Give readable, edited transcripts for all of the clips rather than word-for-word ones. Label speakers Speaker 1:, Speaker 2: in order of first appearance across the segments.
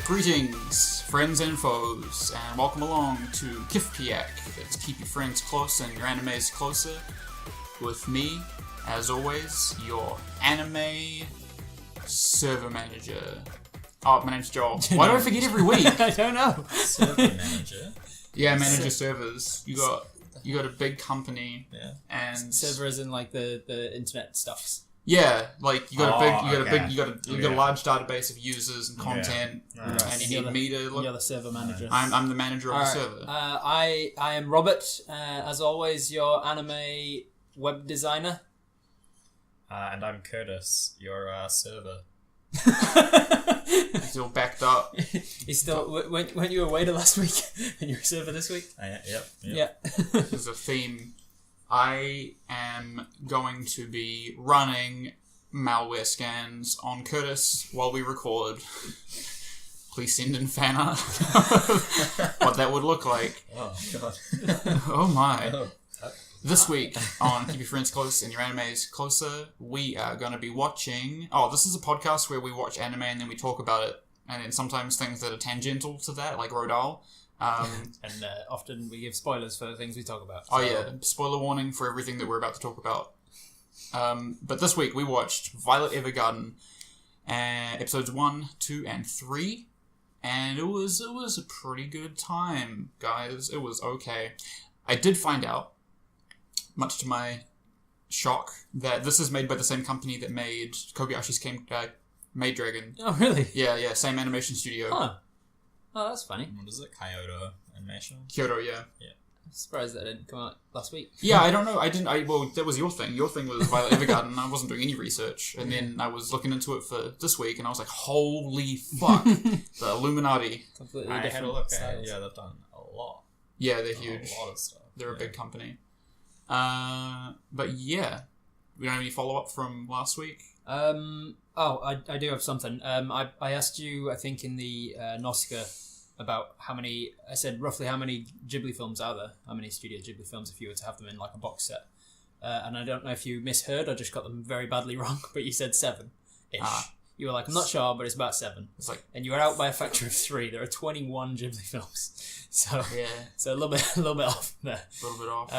Speaker 1: Greetings, friends and foes, and welcome along to KYFCaYAC. It's Keep Your Friends Close and Your Animes Closer. With me, as always, your anime server manager. Oh, my name's Joel. Why do I forget every week?
Speaker 2: I don't know.
Speaker 3: Server manager?
Speaker 1: Yeah, manage your servers. You got a big company, and
Speaker 2: Server as in like the internet stuffs.
Speaker 1: yeah, like you got a large database of users and content, and you need me to look.
Speaker 2: You're the server manager.
Speaker 1: I'm the manager of the server.
Speaker 2: I am Robert. As always, your anime web designer.
Speaker 3: And I'm Curtis, your server.
Speaker 1: He's all backed up.
Speaker 2: He's still. Weren't you a waiter last week? And you're a server this week?
Speaker 3: Yep.
Speaker 2: Yeah.
Speaker 1: There's a theme. I am going to be running malware scans on Curtis while we record. Please send in fan art. What that would look like.
Speaker 3: Oh, God.
Speaker 1: Oh, my. This week on Keep Your Friends Close and Your Animes Closer, we are going to be watching... Oh, this is a podcast where we watch anime and then we talk about it. And then sometimes things that are tangential to that, like Rodal.
Speaker 2: And often we give spoilers for the things we talk about.
Speaker 1: So. Oh, yeah. Spoiler warning for everything that we're about to talk about. But this week we watched Violet Evergarden, episodes 1, 2, and 3. And it was a pretty good time, guys. It was okay. I did find out, much to my shock, that this is made by the same company that made Kobayashi's Maid Dragon.
Speaker 2: Oh, really?
Speaker 1: Yeah, same animation studio.
Speaker 2: Huh. Oh, that's funny.
Speaker 3: What is it? Kyoto Animation?
Speaker 1: Kyoto, yeah.
Speaker 2: I'm surprised that didn't come out last week.
Speaker 1: Yeah, I don't know. Well, that was your thing. Your thing was Violet Evergarden. I wasn't doing any research. And then I was looking into it for this week, and I was like, holy fuck. The Illuminati.
Speaker 2: Completely
Speaker 3: I had a
Speaker 2: different
Speaker 3: look at
Speaker 2: styles.
Speaker 3: it. Yeah, they've done a lot.
Speaker 1: Yeah, they're huge.
Speaker 3: A lot of stuff.
Speaker 1: They're a big company. But yeah. We don't have any follow-up from last week?
Speaker 2: I do have something. I asked you, I think, in the Nausicaa about how many... I said roughly how many Ghibli films are there? How many Studio Ghibli films if you were to have them in like a box set? And I don't know if you misheard or just got them very badly wrong, but you said 7-ish. You were like, I'm not sure, but it's about 7.
Speaker 1: It's like...
Speaker 2: And you were out by a factor of 3. There are 21 Ghibli films. So,
Speaker 1: yeah.
Speaker 2: So a little bit off there.
Speaker 1: A little bit off.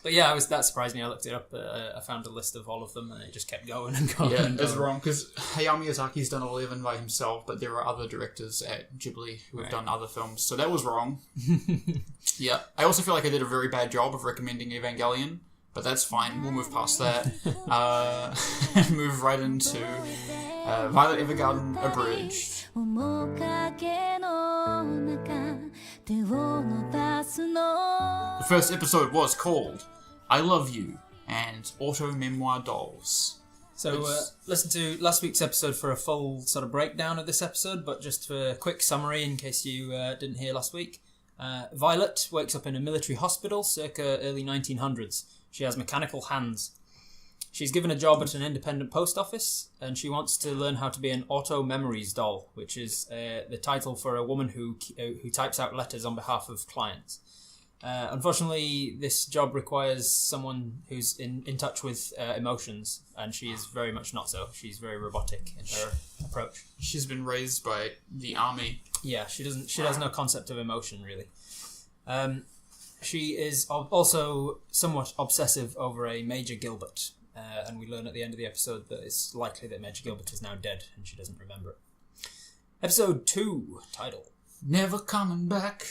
Speaker 2: But yeah, that surprised me. I looked it up. I found a list of all of them, and it just kept going and going.
Speaker 1: Yeah,
Speaker 2: and
Speaker 1: it's
Speaker 2: going.
Speaker 1: wrong, because Hayao Miyazaki's done 11 by himself, but there are other directors at Ghibli who have done other films, so that was wrong. Yeah. I also feel like I did a very bad job of recommending Evangelion, but that's fine. We'll move past that. And move right into Violet Evergarden Abridged. The first episode was called I Love You and Auto Memoir Dolls.
Speaker 2: So listen to last week's episode for a full sort of breakdown of this episode, but just for a quick summary in case you didn't hear last week. Violet wakes up in a military hospital circa early 1900s. She has mechanical hands. She's given a job at an independent post office, and she wants to learn how to be an auto memories doll, which is the title for a woman who types out letters on behalf of clients. Unfortunately, this job requires someone who's in touch with emotions, and she is very much not so. She's very robotic in her approach.
Speaker 1: She's been raised by the army.
Speaker 2: Yeah, she has no concept of emotion, really. She is also somewhat obsessive over a Major Gilbert, and we learn at the end of the episode that it's likely that Major Gilbert is now dead, and she doesn't remember it. Episode 2, title.
Speaker 1: Never coming back.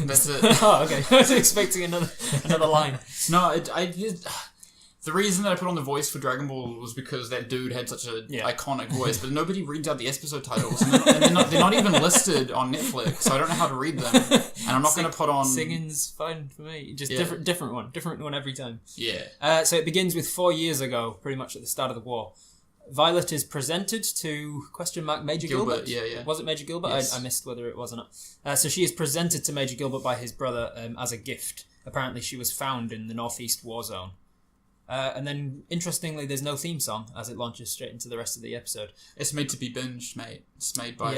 Speaker 1: That's it.
Speaker 2: Oh, okay. I was expecting another line.
Speaker 1: No, the reason that I put on the voice for Dragon Ball was because that dude had such an iconic voice, but nobody reads out the episode titles, and they're not even listed on Netflix, so I don't know how to read them. And I'm not going to put on...
Speaker 2: Singing's fine for me. Just different one every time.
Speaker 1: Yeah.
Speaker 2: So it begins with 4 years ago, pretty much at the start of the war. Violet is presented to Major Gilbert.
Speaker 1: Yeah.
Speaker 2: Was it Major Gilbert?
Speaker 1: Yes.
Speaker 2: I missed whether it was or not. So she is presented to Major Gilbert by his brother as a gift. Apparently she was found in the Northeast war zone. And then, interestingly, there's no theme song as it launches straight into the rest of the episode.
Speaker 1: It's made to be binged, mate. It's made by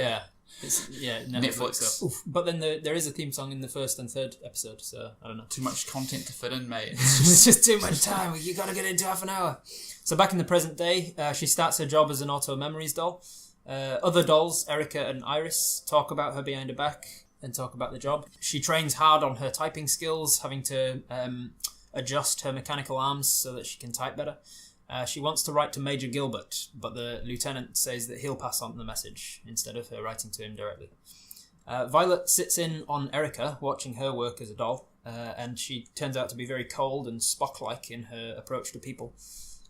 Speaker 2: Netflix. So. But then there is a theme song in the first and third episode, so I don't know.
Speaker 1: Too much content to fit in, mate.
Speaker 2: It's just too much time. You got to get into half an hour. So back in the present day, she starts her job as an auto memories doll. Other dolls, Erica and Iris, talk about her behind her back and talk about the job. She trains hard on her typing skills, having to adjust her mechanical arms so that she can type better. She wants to write to Major Gilbert, but the lieutenant says that he'll pass on the message instead of her writing to him directly. Violet sits in on Erica, watching her work as a doll, and she turns out to be very cold and Spock-like in her approach to people.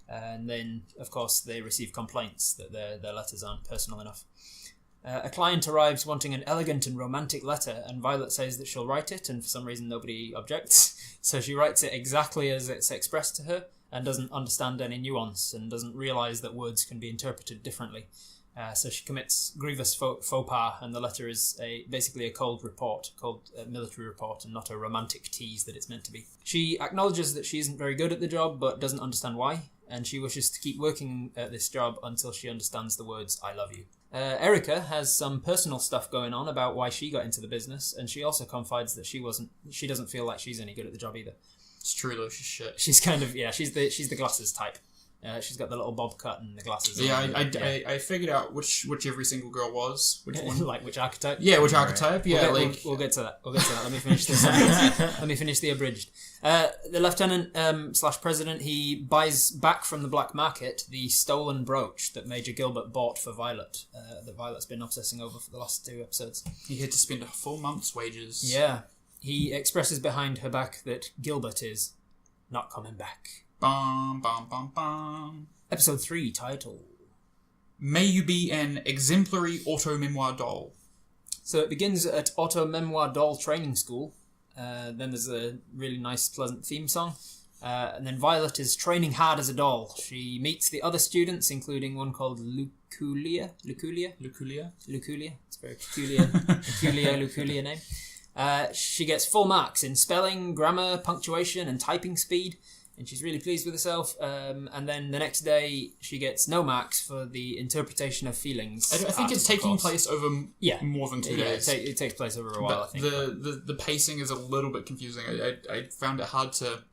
Speaker 2: And then, of course, they receive complaints that their letters aren't personal enough. A client arrives wanting an elegant and romantic letter, and Violet says that she'll write it, and for some reason nobody objects. So she writes it exactly as it's expressed to her, and doesn't understand any nuance, and doesn't realise that words can be interpreted differently. So she commits grievous faux pas, and the letter is basically a cold military report, and not a romantic tease that it's meant to be. She acknowledges that she isn't very good at the job, but doesn't understand why, and she wishes to keep working at this job until she understands the words "I love you." Erica has some personal stuff going on about why she got into the business, and she also confides that she doesn't feel like she's any good at the job either.
Speaker 1: It's true though, she's shit.
Speaker 2: She's kind of, she's the glasses type. She's got the little bob cut and the glasses.
Speaker 1: Yeah, I figured out which every single girl was. Which one?
Speaker 2: Like which archetype?
Speaker 1: Yeah, which archetype? Yeah,
Speaker 2: we'll get to that. Let me finish this. Let me finish the abridged. The lieutenant / president, he buys back from the black market the stolen brooch that Major Gilbert bought for Violet. That Violet's been obsessing over for the last 2 episodes.
Speaker 1: He had to spend a full month's wages.
Speaker 2: Yeah, he expresses behind her back that Gilbert is not coming back.
Speaker 1: Bum, bum, bum, bum.
Speaker 2: Episode 3, title:
Speaker 1: May you be an exemplary auto-memoir doll.
Speaker 2: So it begins at Auto-Memoir Doll Training School. Then there's a really nice, pleasant theme song. And then Violet is training hard as a doll. She meets the other students, including one called Luculia. It's a very peculiar name. She gets full marks in spelling, grammar, punctuation, and typing speed. And she's really pleased with herself. And then the next day, she gets no marks for the interpretation of feelings.
Speaker 1: I think it's taking place over more than 2 days.
Speaker 2: It takes place over a while,
Speaker 1: but
Speaker 2: I think.
Speaker 1: The pacing is a little bit confusing. I found it hard to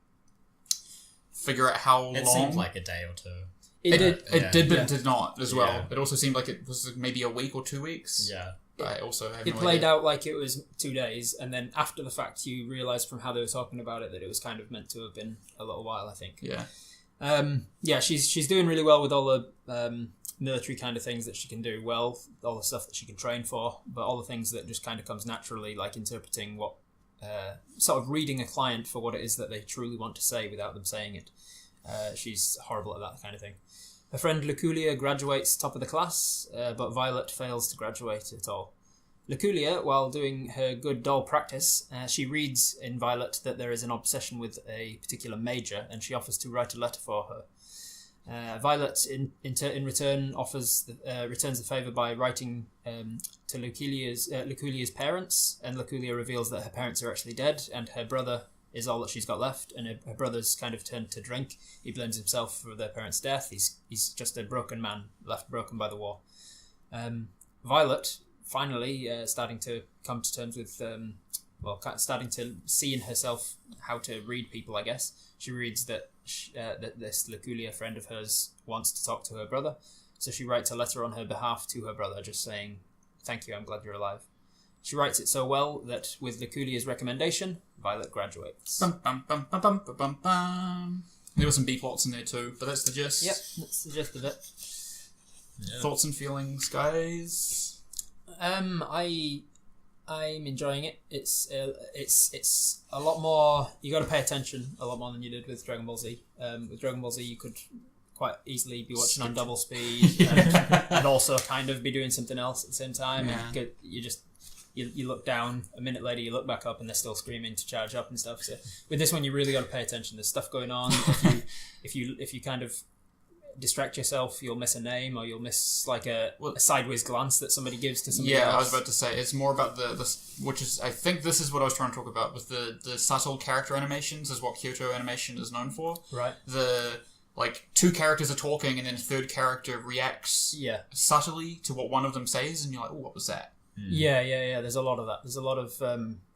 Speaker 1: figure out how long.
Speaker 3: It seemed like a day or two.
Speaker 2: It did,
Speaker 1: but it did not as well.
Speaker 3: Yeah.
Speaker 1: It also seemed like it was maybe a week or 2 weeks.
Speaker 3: Yeah.
Speaker 1: I also have
Speaker 2: It played out like it was 2 days, and then after the fact, you realise from how they were talking about it that it was kind of meant to have been a little while, I think.
Speaker 1: Yeah.
Speaker 2: She's doing really well with all the military kind of things that she can do well, all the stuff that she can train for, but all the things that just kind of comes naturally, like interpreting what, sort of reading a client for what it is that they truly want to say without them saying it. She's horrible at that kind of thing. Her friend Luculia graduates top of the class, but Violet fails to graduate at all. Luculia, while doing her good doll practice, she reads in Violet that there is an obsession with a particular major, and she offers to write a letter for her. Violet, in return, returns the favour by writing to Luculia's parents, and Luculia reveals that her parents are actually dead, and her brother is all that she's got left, and her brother's kind of turned to drink. He blames himself for their parents' death. He's just a broken man, left broken by the war. Violet, finally, starting to come to terms with, starting to see in herself how to read people, I guess. She reads that this Luculia friend of hers wants to talk to her brother, so she writes a letter on her behalf to her brother, just saying, "Thank you, I'm glad you're alive." She writes it so well that, with Luculia's recommendation, Violet graduates.
Speaker 1: Bum, bum, bum, bum, bum, bum, bum, bum. There were some B plots in there too, but that's the gist.
Speaker 2: Yep, that's the gist of it.
Speaker 3: Yeah.
Speaker 1: Thoughts and feelings, guys?
Speaker 2: I'm enjoying it. It's a lot more. You got to pay attention a lot more than you did with Dragon Ball Z. With Dragon Ball Z, you could quite easily be watching on double speed and also kind of be doing something else at the same time.
Speaker 1: Yeah.
Speaker 2: And you look down, a minute later you look back up and they're still screaming to charge up and stuff. So with this one, you really got to pay attention. There's stuff going on. If you kind of distract yourself, you'll miss a name, or you'll miss like a sideways glance that somebody gives to somebody else.
Speaker 1: Yeah, I was about to say, it's more about which is, I think this is what I was trying to talk about, with the subtle character animations is what Kyoto Animation is known for.
Speaker 2: Right.
Speaker 1: Like, two characters are talking and then a third character reacts subtly to what one of them says, and you're like, oh, what was that?
Speaker 2: Yeah. There's a lot of that. There's a lot of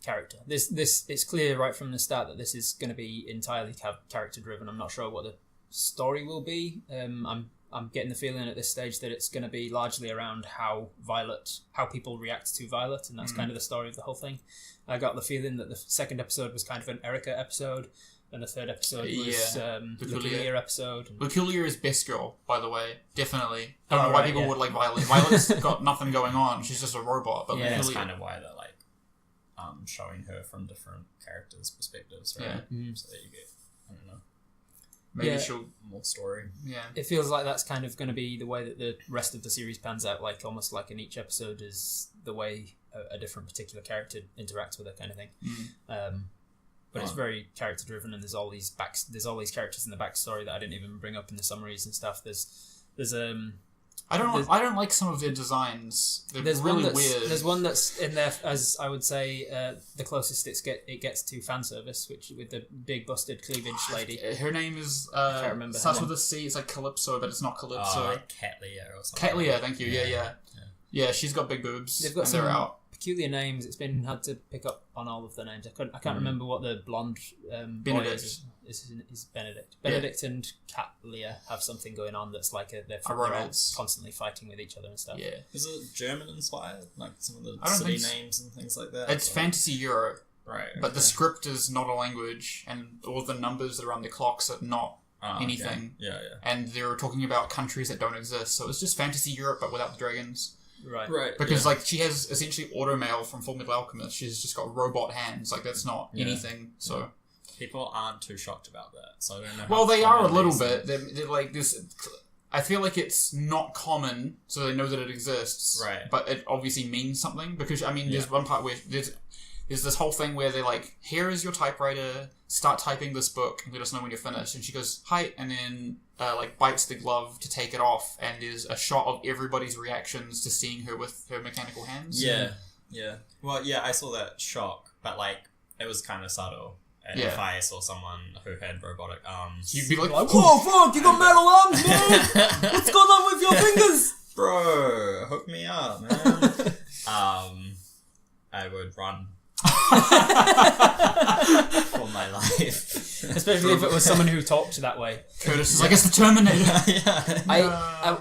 Speaker 2: character. This it's clear right from the start that this is going to be entirely character driven. I'm not sure what the story will be. I'm getting the feeling at this stage that it's going to be largely around how people react to Violet, and that's kind of the story of the whole thing. I got the feeling that the second episode was kind of an Erica episode, and the third episode was Luculia episode.
Speaker 1: Luculia is best girl, by the way, definitely. I don't know why people would like Violet. Violet's got nothing going on. She's just a robot. But
Speaker 3: that's kind of why they're like showing her from different characters' perspectives, right?
Speaker 2: Yeah.
Speaker 3: So that you get, I don't know.
Speaker 1: Maybe she'll
Speaker 3: more story.
Speaker 1: Yeah,
Speaker 2: it feels like that's kind of going to be the way that the rest of the series pans out. Like almost like in each episode is the way a different particular character interacts with her, kind of thing. But it's very character driven, and there's all these characters in the backstory that I didn't even bring up in the summaries and stuff.
Speaker 1: I don't like some of their designs. They're really weird.
Speaker 2: There's one that's in there as I would say the closest it gets to fan service, which with the big busted cleavage lady.
Speaker 1: Her name is
Speaker 2: I can't remember.
Speaker 1: Starts with a C. It's like Calypso, but it's not Calypso.
Speaker 3: Like Catlia or something.
Speaker 1: Catlia, thank you. Yeah. She's got big boobs.
Speaker 2: They've got
Speaker 1: they're out.
Speaker 2: Peculiar names. It's been hard to pick up on all of the names. I can't remember what the blonde
Speaker 1: Benedict
Speaker 2: boy is Benedict. Benedict and Catlia have something going on that's like they're all constantly fighting with each other and stuff.
Speaker 1: Yeah.
Speaker 3: Is it German inspired? Like some of the city names and things like that?
Speaker 1: It's Fantasy Europe.
Speaker 3: Right.
Speaker 1: But the script is not a language, and all the numbers that are on the clocks are not anything.
Speaker 3: Okay. Yeah.
Speaker 1: And they're talking about countries that don't exist, so it's just Fantasy Europe but without the dragons.
Speaker 2: Right.
Speaker 1: Because like she has essentially automail from Full Metal Alchemist. She's just got robot hands. Like that's not anything. So
Speaker 3: people aren't too shocked about that. So I don't know.
Speaker 1: Well, they are a little bit. They're like this. I feel like it's not common, so they know that it exists.
Speaker 3: Right.
Speaker 1: But it obviously means something because I mean, there's one part where there's this whole thing where they're like, "Here is your typewriter. Start typing this book and let us know when you're finished." And she goes, "Hi," and then like bites the glove to take it off, and there's a shot of everybody's reactions to seeing her with her mechanical hands.
Speaker 3: Yeah. Well, I saw that shock, but like it was kind of subtle. And if I saw someone who had robotic arms,
Speaker 1: you'd be like,
Speaker 2: "Whoa, fuck! You got metal arms, man! What's going on with your fingers,
Speaker 3: bro? Hook me up, man." I would run. For my life,
Speaker 2: especially if it was someone who talked that way.
Speaker 1: Curtis is like, "It's the Terminator."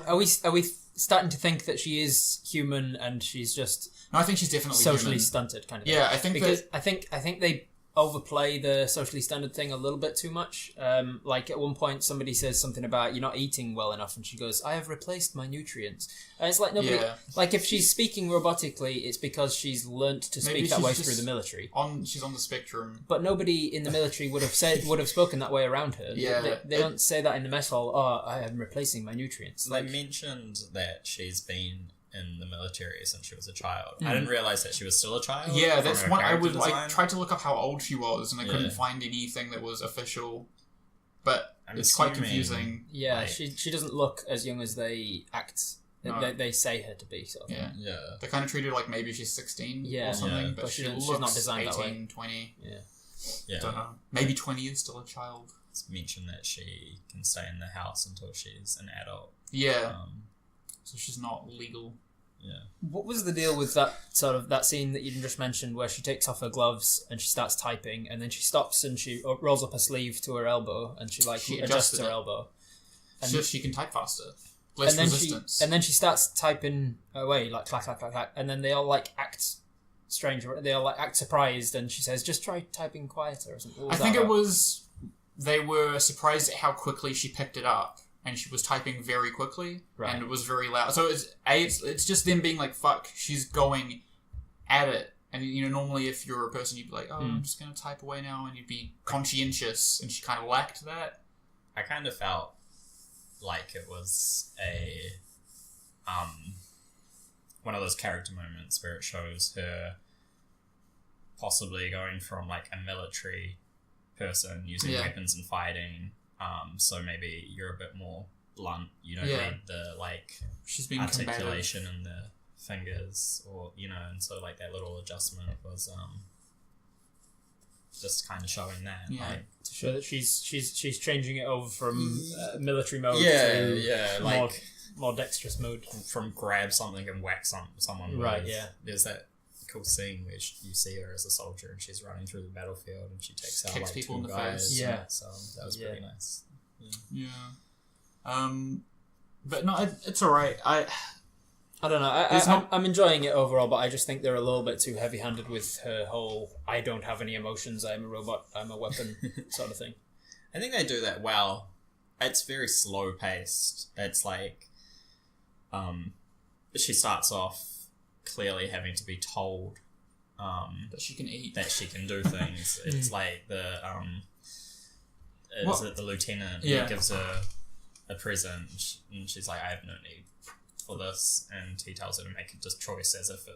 Speaker 2: Are we starting to think that she is human and she's just?
Speaker 1: No, I think she's definitely
Speaker 2: socially
Speaker 1: human.
Speaker 2: Stunted, kind of.
Speaker 1: Yeah,
Speaker 2: thing. I think they overplay the socially stunted thing a little bit too much. Like at one point somebody says something about you're not eating well enough, and she goes, "I have replaced my nutrients." And it's like nobody like if she's speaking robotically, it's because she's learnt to speak that way through the military.
Speaker 1: She's on the spectrum.
Speaker 2: But nobody in the military would have spoken that way around her.
Speaker 1: Yeah,
Speaker 2: they don't say that in the mess hall. "Oh, I am replacing my nutrients."
Speaker 3: They mentioned that she's been in the military since she was a child. I didn't realize that she was still a child.
Speaker 1: Yeah, that's one I would like. Tried to look up how old she was, and I couldn't find anything that was official. But it's quite confusing.
Speaker 2: Yeah, like, she doesn't look as young as they act. No. They say her to be. Sort of.
Speaker 3: Yeah.
Speaker 1: They kind of treat her like maybe she's 16 or something, but she looks
Speaker 2: she's not designed
Speaker 1: 18,
Speaker 2: that way.
Speaker 1: 20.
Speaker 3: Yeah.
Speaker 1: Don't know. Maybe 20 is still a child.
Speaker 3: It's mentioned that she can stay in the house until she's an adult.
Speaker 1: Yeah. So she's not legal.
Speaker 3: Yeah.
Speaker 2: What was the deal with that scene that you just mentioned where she takes off her gloves and she starts typing and then she stops and she rolls up her sleeve to her elbow and she adjusts her elbow.
Speaker 1: And so she can type faster. Less resistance.
Speaker 2: And then she starts typing away like clack, clack, clack, clack. And then they all like act strange. They all like act surprised and she says, "Just try typing quieter" or something.
Speaker 1: I think it was they were surprised at how quickly she picked it up. And she was typing very quickly, and it was very loud. So it's just them being like, "Fuck," she's going at it. And normally if you're a person, you'd be like, "Oh, I'm just gonna type away now," and you'd be conscientious. And she kind of lacked that.
Speaker 3: I kind of felt like it was a one of those character moments where it shows her possibly going from like a military person using weapons and fighting. So maybe you're a bit more blunt. You don't need the
Speaker 1: she's being
Speaker 3: articulation in the fingers, or and so like that little adjustment was just kind of showing that,
Speaker 2: to show that she's changing it over from military mode
Speaker 3: to
Speaker 2: more dexterous mode.
Speaker 3: From grab something and whack someone.
Speaker 2: Right.
Speaker 3: There's that cool scene where you see her as a soldier and she's running through the battlefield and she takes out
Speaker 1: kicks
Speaker 3: like
Speaker 1: people
Speaker 3: two
Speaker 1: in the
Speaker 3: guys.
Speaker 1: face.
Speaker 2: Yeah.
Speaker 3: So that was pretty nice.
Speaker 1: Yeah. But no, it's alright. I
Speaker 2: don't know. I'm enjoying it overall, but I just think they're a little bit too heavy-handed with her whole "I don't have any emotions. I'm a robot. I'm a weapon" sort of thing.
Speaker 3: I think they do that well. It's very slow-paced. It's like, she starts off clearly having to be told
Speaker 1: that she can eat,
Speaker 3: that she can do things. It's like the the lieutenant who gives her a present, and she's like, "I have no need for this," and he tells her to make a choice as if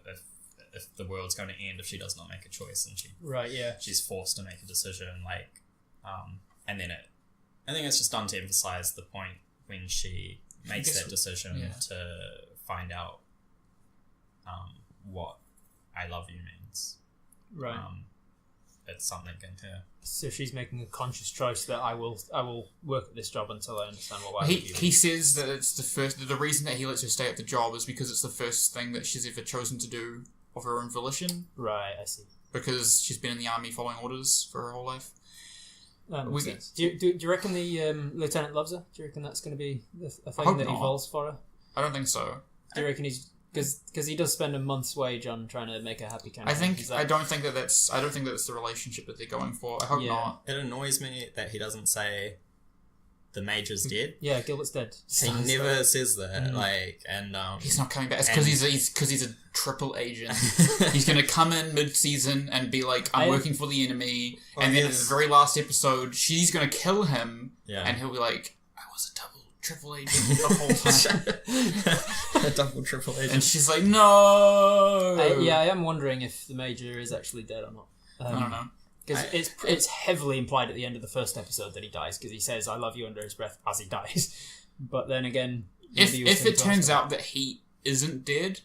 Speaker 3: the world's going to end if she does not make a choice, and she's forced to make a decision, like, and then I think it's just done to emphasize the point when she makes that decision to find out what "I love you" means.
Speaker 2: Right.
Speaker 3: It's something in her.
Speaker 2: So she's making a conscious choice that I will work at this job until I understand what I love you means.
Speaker 1: He says that it's the reason that he lets her stay at the job is because it's the first thing that she's ever chosen to do of her own volition.
Speaker 2: Right, I see.
Speaker 1: Because she's been in the army following orders for her whole life.
Speaker 2: That makes sense. Do you reckon the lieutenant loves her? Do you reckon that's going to be a thing that evolves for her?
Speaker 1: I don't think so.
Speaker 2: Do you reckon he's... Because he does spend a month's wage on trying to make her happy kind of
Speaker 1: I don't think that's the relationship that they're going for. I hope not.
Speaker 3: It annoys me that he doesn't say the Major's dead.
Speaker 2: Yeah, Gilbert's dead.
Speaker 3: He never says that. Like, and
Speaker 1: he's not coming back. It's because he's a triple agent. He's gonna come in mid-season and be like, "I'm working for the enemy," and then in the very last episode, she's gonna kill him, and he'll be like, "I was a triple agent the whole time."
Speaker 3: A double triple agent.
Speaker 1: And she's like, "No."
Speaker 2: I am wondering if the Major is actually dead or not.
Speaker 1: I don't know.
Speaker 2: Because it's heavily implied at the end of the first episode that he dies, because he says "I love you" under his breath as he dies. But then again,
Speaker 1: if it turns out that he isn't dead,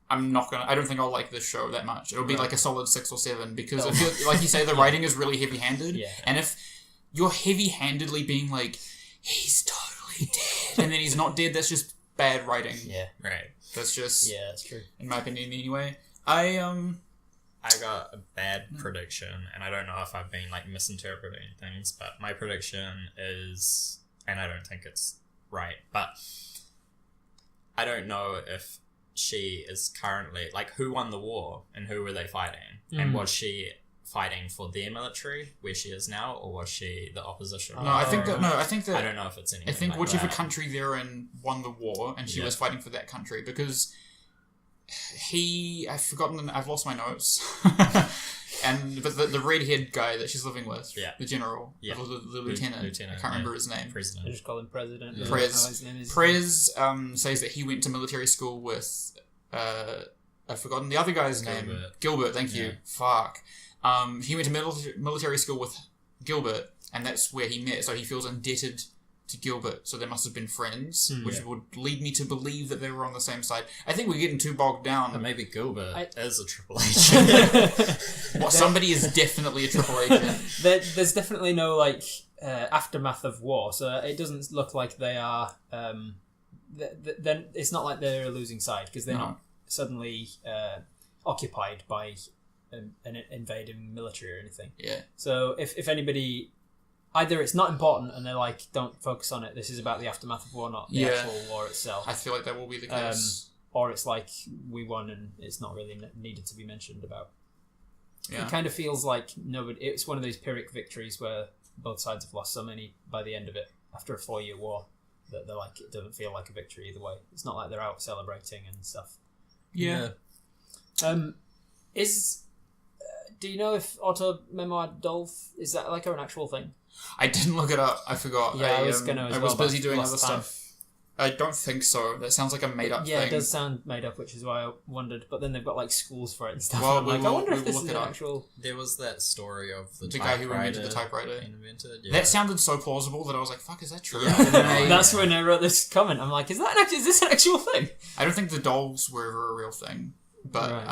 Speaker 1: I don't think I'll like this show that much. It'll be like a solid 6 or 7, because I feel, like you say, the writing is really heavy-handed. Yeah. And if you're heavy-handedly being like, "He's totally dead," and then he's not dead, that's just bad writing.
Speaker 2: Yeah.
Speaker 3: Right.
Speaker 1: That's just...
Speaker 2: Yeah, that's true.
Speaker 1: In my opinion, anyway.
Speaker 3: I got a bad prediction, and I don't know if I've been like misinterpreting things, but my prediction is, and I don't think it's right, but I don't know if she is currently, like, who won the war and who were they fighting? And was she fighting for their military where she is now, or was she the opposition?
Speaker 1: I think that
Speaker 3: I don't know if it's anything.
Speaker 1: I think
Speaker 3: like
Speaker 1: whichever
Speaker 3: that.
Speaker 1: country they're in won the war, and she was fighting for that country, because I've lost my notes. But the red-haired guy that she's living with, the general, the lieutenant, I can't remember his name.
Speaker 3: President.
Speaker 2: I just call him President.
Speaker 1: Yeah. Prez says that he went to military school with, I've forgotten the other guy's name. Gilbert, thank you. Fuck. He went to military school with Gilbert, and that's where he met, so he feels indebted to Gilbert, so they must have been friends, which would lead me to believe that they were on the same side. I think we're getting too bogged down.
Speaker 3: But maybe Gilbert is a triple agent.
Speaker 2: Somebody
Speaker 1: is definitely a triple agent.
Speaker 2: There's definitely no aftermath of war, so it doesn't look like they are. Then it's not like they're a losing side, because they're not suddenly occupied by an invading military or anything.
Speaker 1: Yeah.
Speaker 2: So if anybody. Either it's not important and they're like, don't focus on it, this is about the aftermath of war, not the actual war itself.
Speaker 1: I feel like that will be the case.
Speaker 2: Or it's like, we won and it's not really needed to be mentioned about.
Speaker 1: Yeah.
Speaker 2: It kind of feels like it's one of those Pyrrhic victories where both sides have lost so many by the end of it, after a 4-year war, that they're like, it doesn't feel like a victory either way. It's not like they're out celebrating and stuff.
Speaker 1: Yeah.
Speaker 2: Do you know if Auto Memoir Dolph, is that like an actual thing?
Speaker 1: I didn't look it up. I forgot.
Speaker 2: Yeah, I was gonna.
Speaker 1: I was busy doing other stuff. I don't think so. That sounds like a made-up thing.
Speaker 2: Yeah, it does sound made up, which is why I wondered. But then they've got like schools for it and stuff.
Speaker 1: Well,
Speaker 2: I wonder if this is an actual.
Speaker 3: There was that story of the
Speaker 1: guy who invented the typewriter.
Speaker 3: Invented. Yeah.
Speaker 1: That sounded so plausible that I was like, "Fuck, is that true?"
Speaker 2: Yeah. That's when I wrote this comment. I'm like, is this an actual thing?
Speaker 1: I don't think the dolls were ever a real thing, but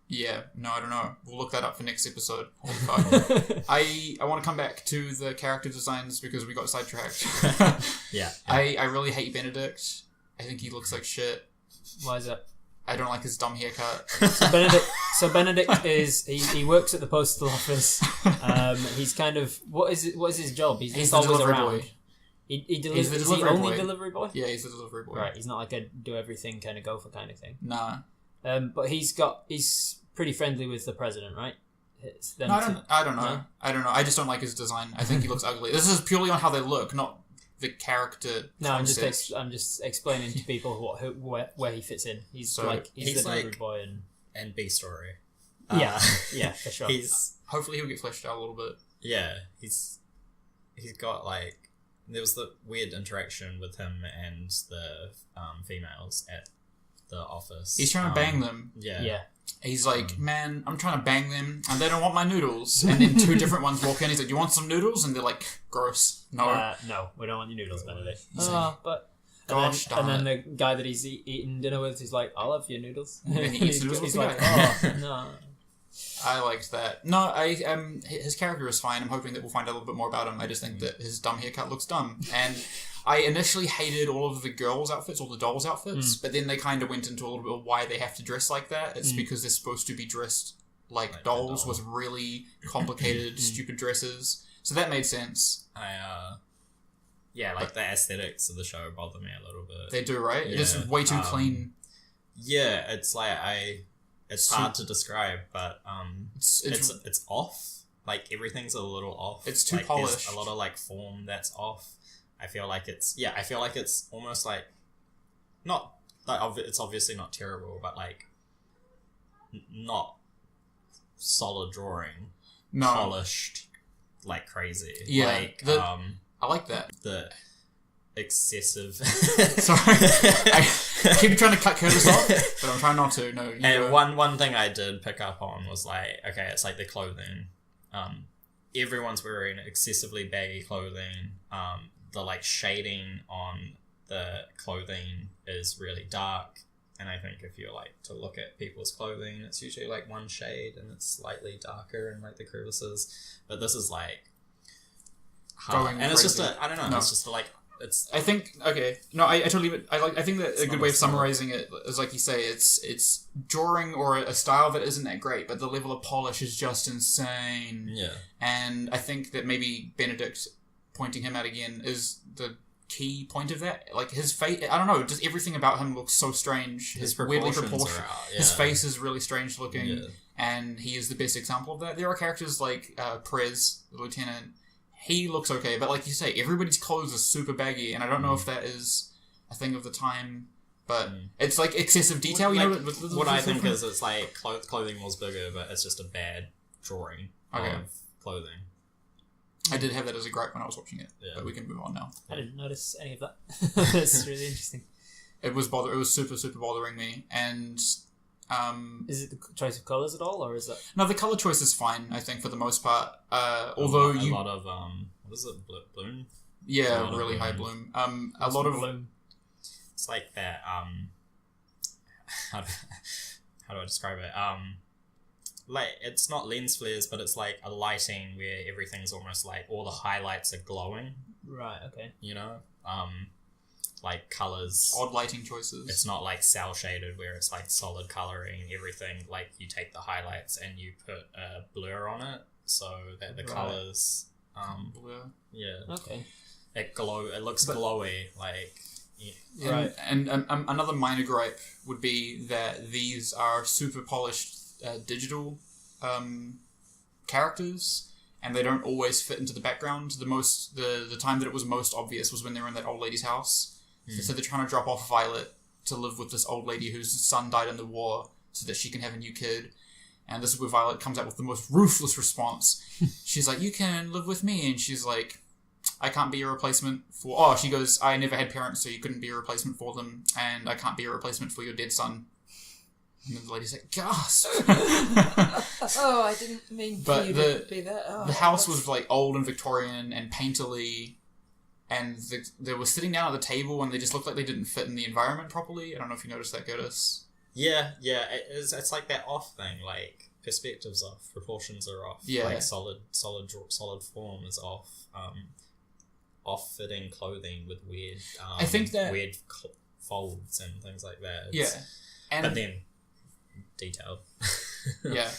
Speaker 1: yeah, no, I don't know. We'll look that up for next episode. Holy fuck. I want to come back to the character designs because we got sidetracked.
Speaker 3: Yeah.
Speaker 1: I really hate Benedict. I think he looks like shit.
Speaker 2: Why is that?
Speaker 1: I don't like his dumb haircut.
Speaker 2: So Benedict is he works at the postal office. He's kind of what is his job? He's
Speaker 1: the
Speaker 2: always
Speaker 1: delivery
Speaker 2: around.
Speaker 1: boy.
Speaker 2: He
Speaker 1: He's the
Speaker 2: is he
Speaker 1: delivery
Speaker 2: only
Speaker 1: boy.
Speaker 2: delivery boy?
Speaker 1: Yeah, he's the delivery boy.
Speaker 2: Right, he's not like a do everything kind of gopher kind of thing.
Speaker 1: Nah.
Speaker 2: But he's pretty friendly with the president, right?
Speaker 1: No, I don't know.
Speaker 2: No?
Speaker 1: I don't know. I just don't like his design. I think he looks ugly. This is purely on how they look, not the character.
Speaker 2: No,
Speaker 1: concept.
Speaker 2: I'm just explaining to people where he fits in. He's the delivery boy
Speaker 3: and B story.
Speaker 2: Yeah, for sure.
Speaker 1: Hopefully he'll get fleshed out a little bit.
Speaker 3: Yeah, he's got like there was the weird interaction with him and the females at the office.
Speaker 1: He's trying to bang them.
Speaker 2: Yeah.
Speaker 1: He's like, man, I'm trying to bang them, and they don't want my noodles. And then two different ones walk in. He's like, you want some noodles? And they're like, gross. No.
Speaker 2: No, we don't want your noodles, Benedict.
Speaker 1: But
Speaker 2: gosh, and then the guy that he's eating dinner with, he's like, I'll have your noodles.
Speaker 1: And he eats noodles.
Speaker 2: He's like, oh, no.
Speaker 1: I liked that. No, his character is fine. I'm hoping that we'll find out a little bit more about him. I just think that his dumb haircut looks dumb. And I initially hated all of the girls' outfits, all the dolls' outfits, but then they kind of went into a little bit of why they have to dress like that. It's because they're supposed to be dressed like dolls with really complicated, stupid dresses. So that made sense.
Speaker 3: The aesthetics of the show bother me a little bit.
Speaker 1: They do, right?
Speaker 3: Yeah.
Speaker 1: It's way too clean.
Speaker 3: Yeah, it's like it's hard to describe, but it's off. Like everything's a little off.
Speaker 1: It's too
Speaker 3: like,
Speaker 1: polished.
Speaker 3: There's a lot of like form that's off. I feel like it's almost like not like it's obviously not terrible, but like not solid drawing, polished like crazy.
Speaker 1: Yeah,
Speaker 3: like
Speaker 1: I like that.
Speaker 3: The excessive.
Speaker 1: Sorry, I keep trying to cut Curtis off, but I'm trying not to. No.
Speaker 3: And one thing I did pick up on was like, okay, it's like the clothing. Everyone's wearing excessively baggy clothing. The like shading on the clothing is really dark, and I think if you like to look at people's clothing, it's usually like one shade and it's slightly darker in like the crevices. But this is like
Speaker 1: going
Speaker 3: and it's
Speaker 1: crazy.
Speaker 3: just I don't know.
Speaker 1: No.
Speaker 3: It's just like it's.
Speaker 1: I think okay. No, I totally. I think that a good way of summarizing it is like you say. It's drawing or a style that isn't that great, but the level of polish is just insane.
Speaker 3: Yeah. And
Speaker 1: I think that maybe Benedict pointing him out again is the key point of that. Like his face, I don't know, just everything about him looks so strange. His weirdly proportioned. His face is really strange looking, and he is the best example of that. There are characters like Prez, the lieutenant. He looks okay, but like you say, everybody's clothes are super baggy, and I don't know if that is a thing of the time, but it's like excessive detail.
Speaker 3: What I think is it's like clothing was bigger, but it's just a bad drawing of clothing.
Speaker 1: I did have that as a gripe when I was watching it, but we can move on now.
Speaker 2: I didn't notice any of that. That's really interesting.
Speaker 1: It was super, super bothering me, and
Speaker 2: is it the choice of colours at all, or is that...
Speaker 1: No, the colour choice is fine, I think, for the most part. Although
Speaker 3: a lot of what is it, bloom?
Speaker 1: Yeah, really high bloom. A lot of
Speaker 2: bloom.
Speaker 3: It's like that. How do I describe it? Like it's not lens flares, but it's like a lighting where everything's almost like all the highlights are glowing.
Speaker 2: Right. Okay.
Speaker 3: You know, like colors.
Speaker 1: Odd lighting choices.
Speaker 3: It's not like cell shaded where it's like solid coloring. Everything like you take the highlights and you put a blur on it so that the colors.
Speaker 1: Blur.
Speaker 3: Yeah.
Speaker 2: Okay.
Speaker 3: It looks glowy. Like.
Speaker 1: Yeah. Right. And another minor gripe would be that these are super polished digital characters, and they don't always fit into the background. The time that it was most obvious was when they were in that old lady's house. So they're trying to drop off Violet to live with this old lady whose son died in the war so that she can have a new kid. And this is where Violet comes out with the most ruthless response. She's like, you can live with me. And she's like, I can't be a replacement for... Oh, she goes, I never had parents, so you couldn't be a replacement for them. And I can't be a replacement for your dead son. And then the lady's like, gasp!
Speaker 2: Oh, I didn't mean for you to be that. Oh,
Speaker 1: the house was like old and Victorian and painterly, and they were sitting down at the table and they just looked like they didn't fit in the environment properly. I don't know if you noticed that, Curtis.
Speaker 3: Yeah, it's like that off thing, like perspectives off, proportions are off, like solid form is off, off-fitting clothing with weird,
Speaker 1: I think that
Speaker 3: weird folds and things like that.
Speaker 1: But then
Speaker 3: detailed.
Speaker 1: Yeah,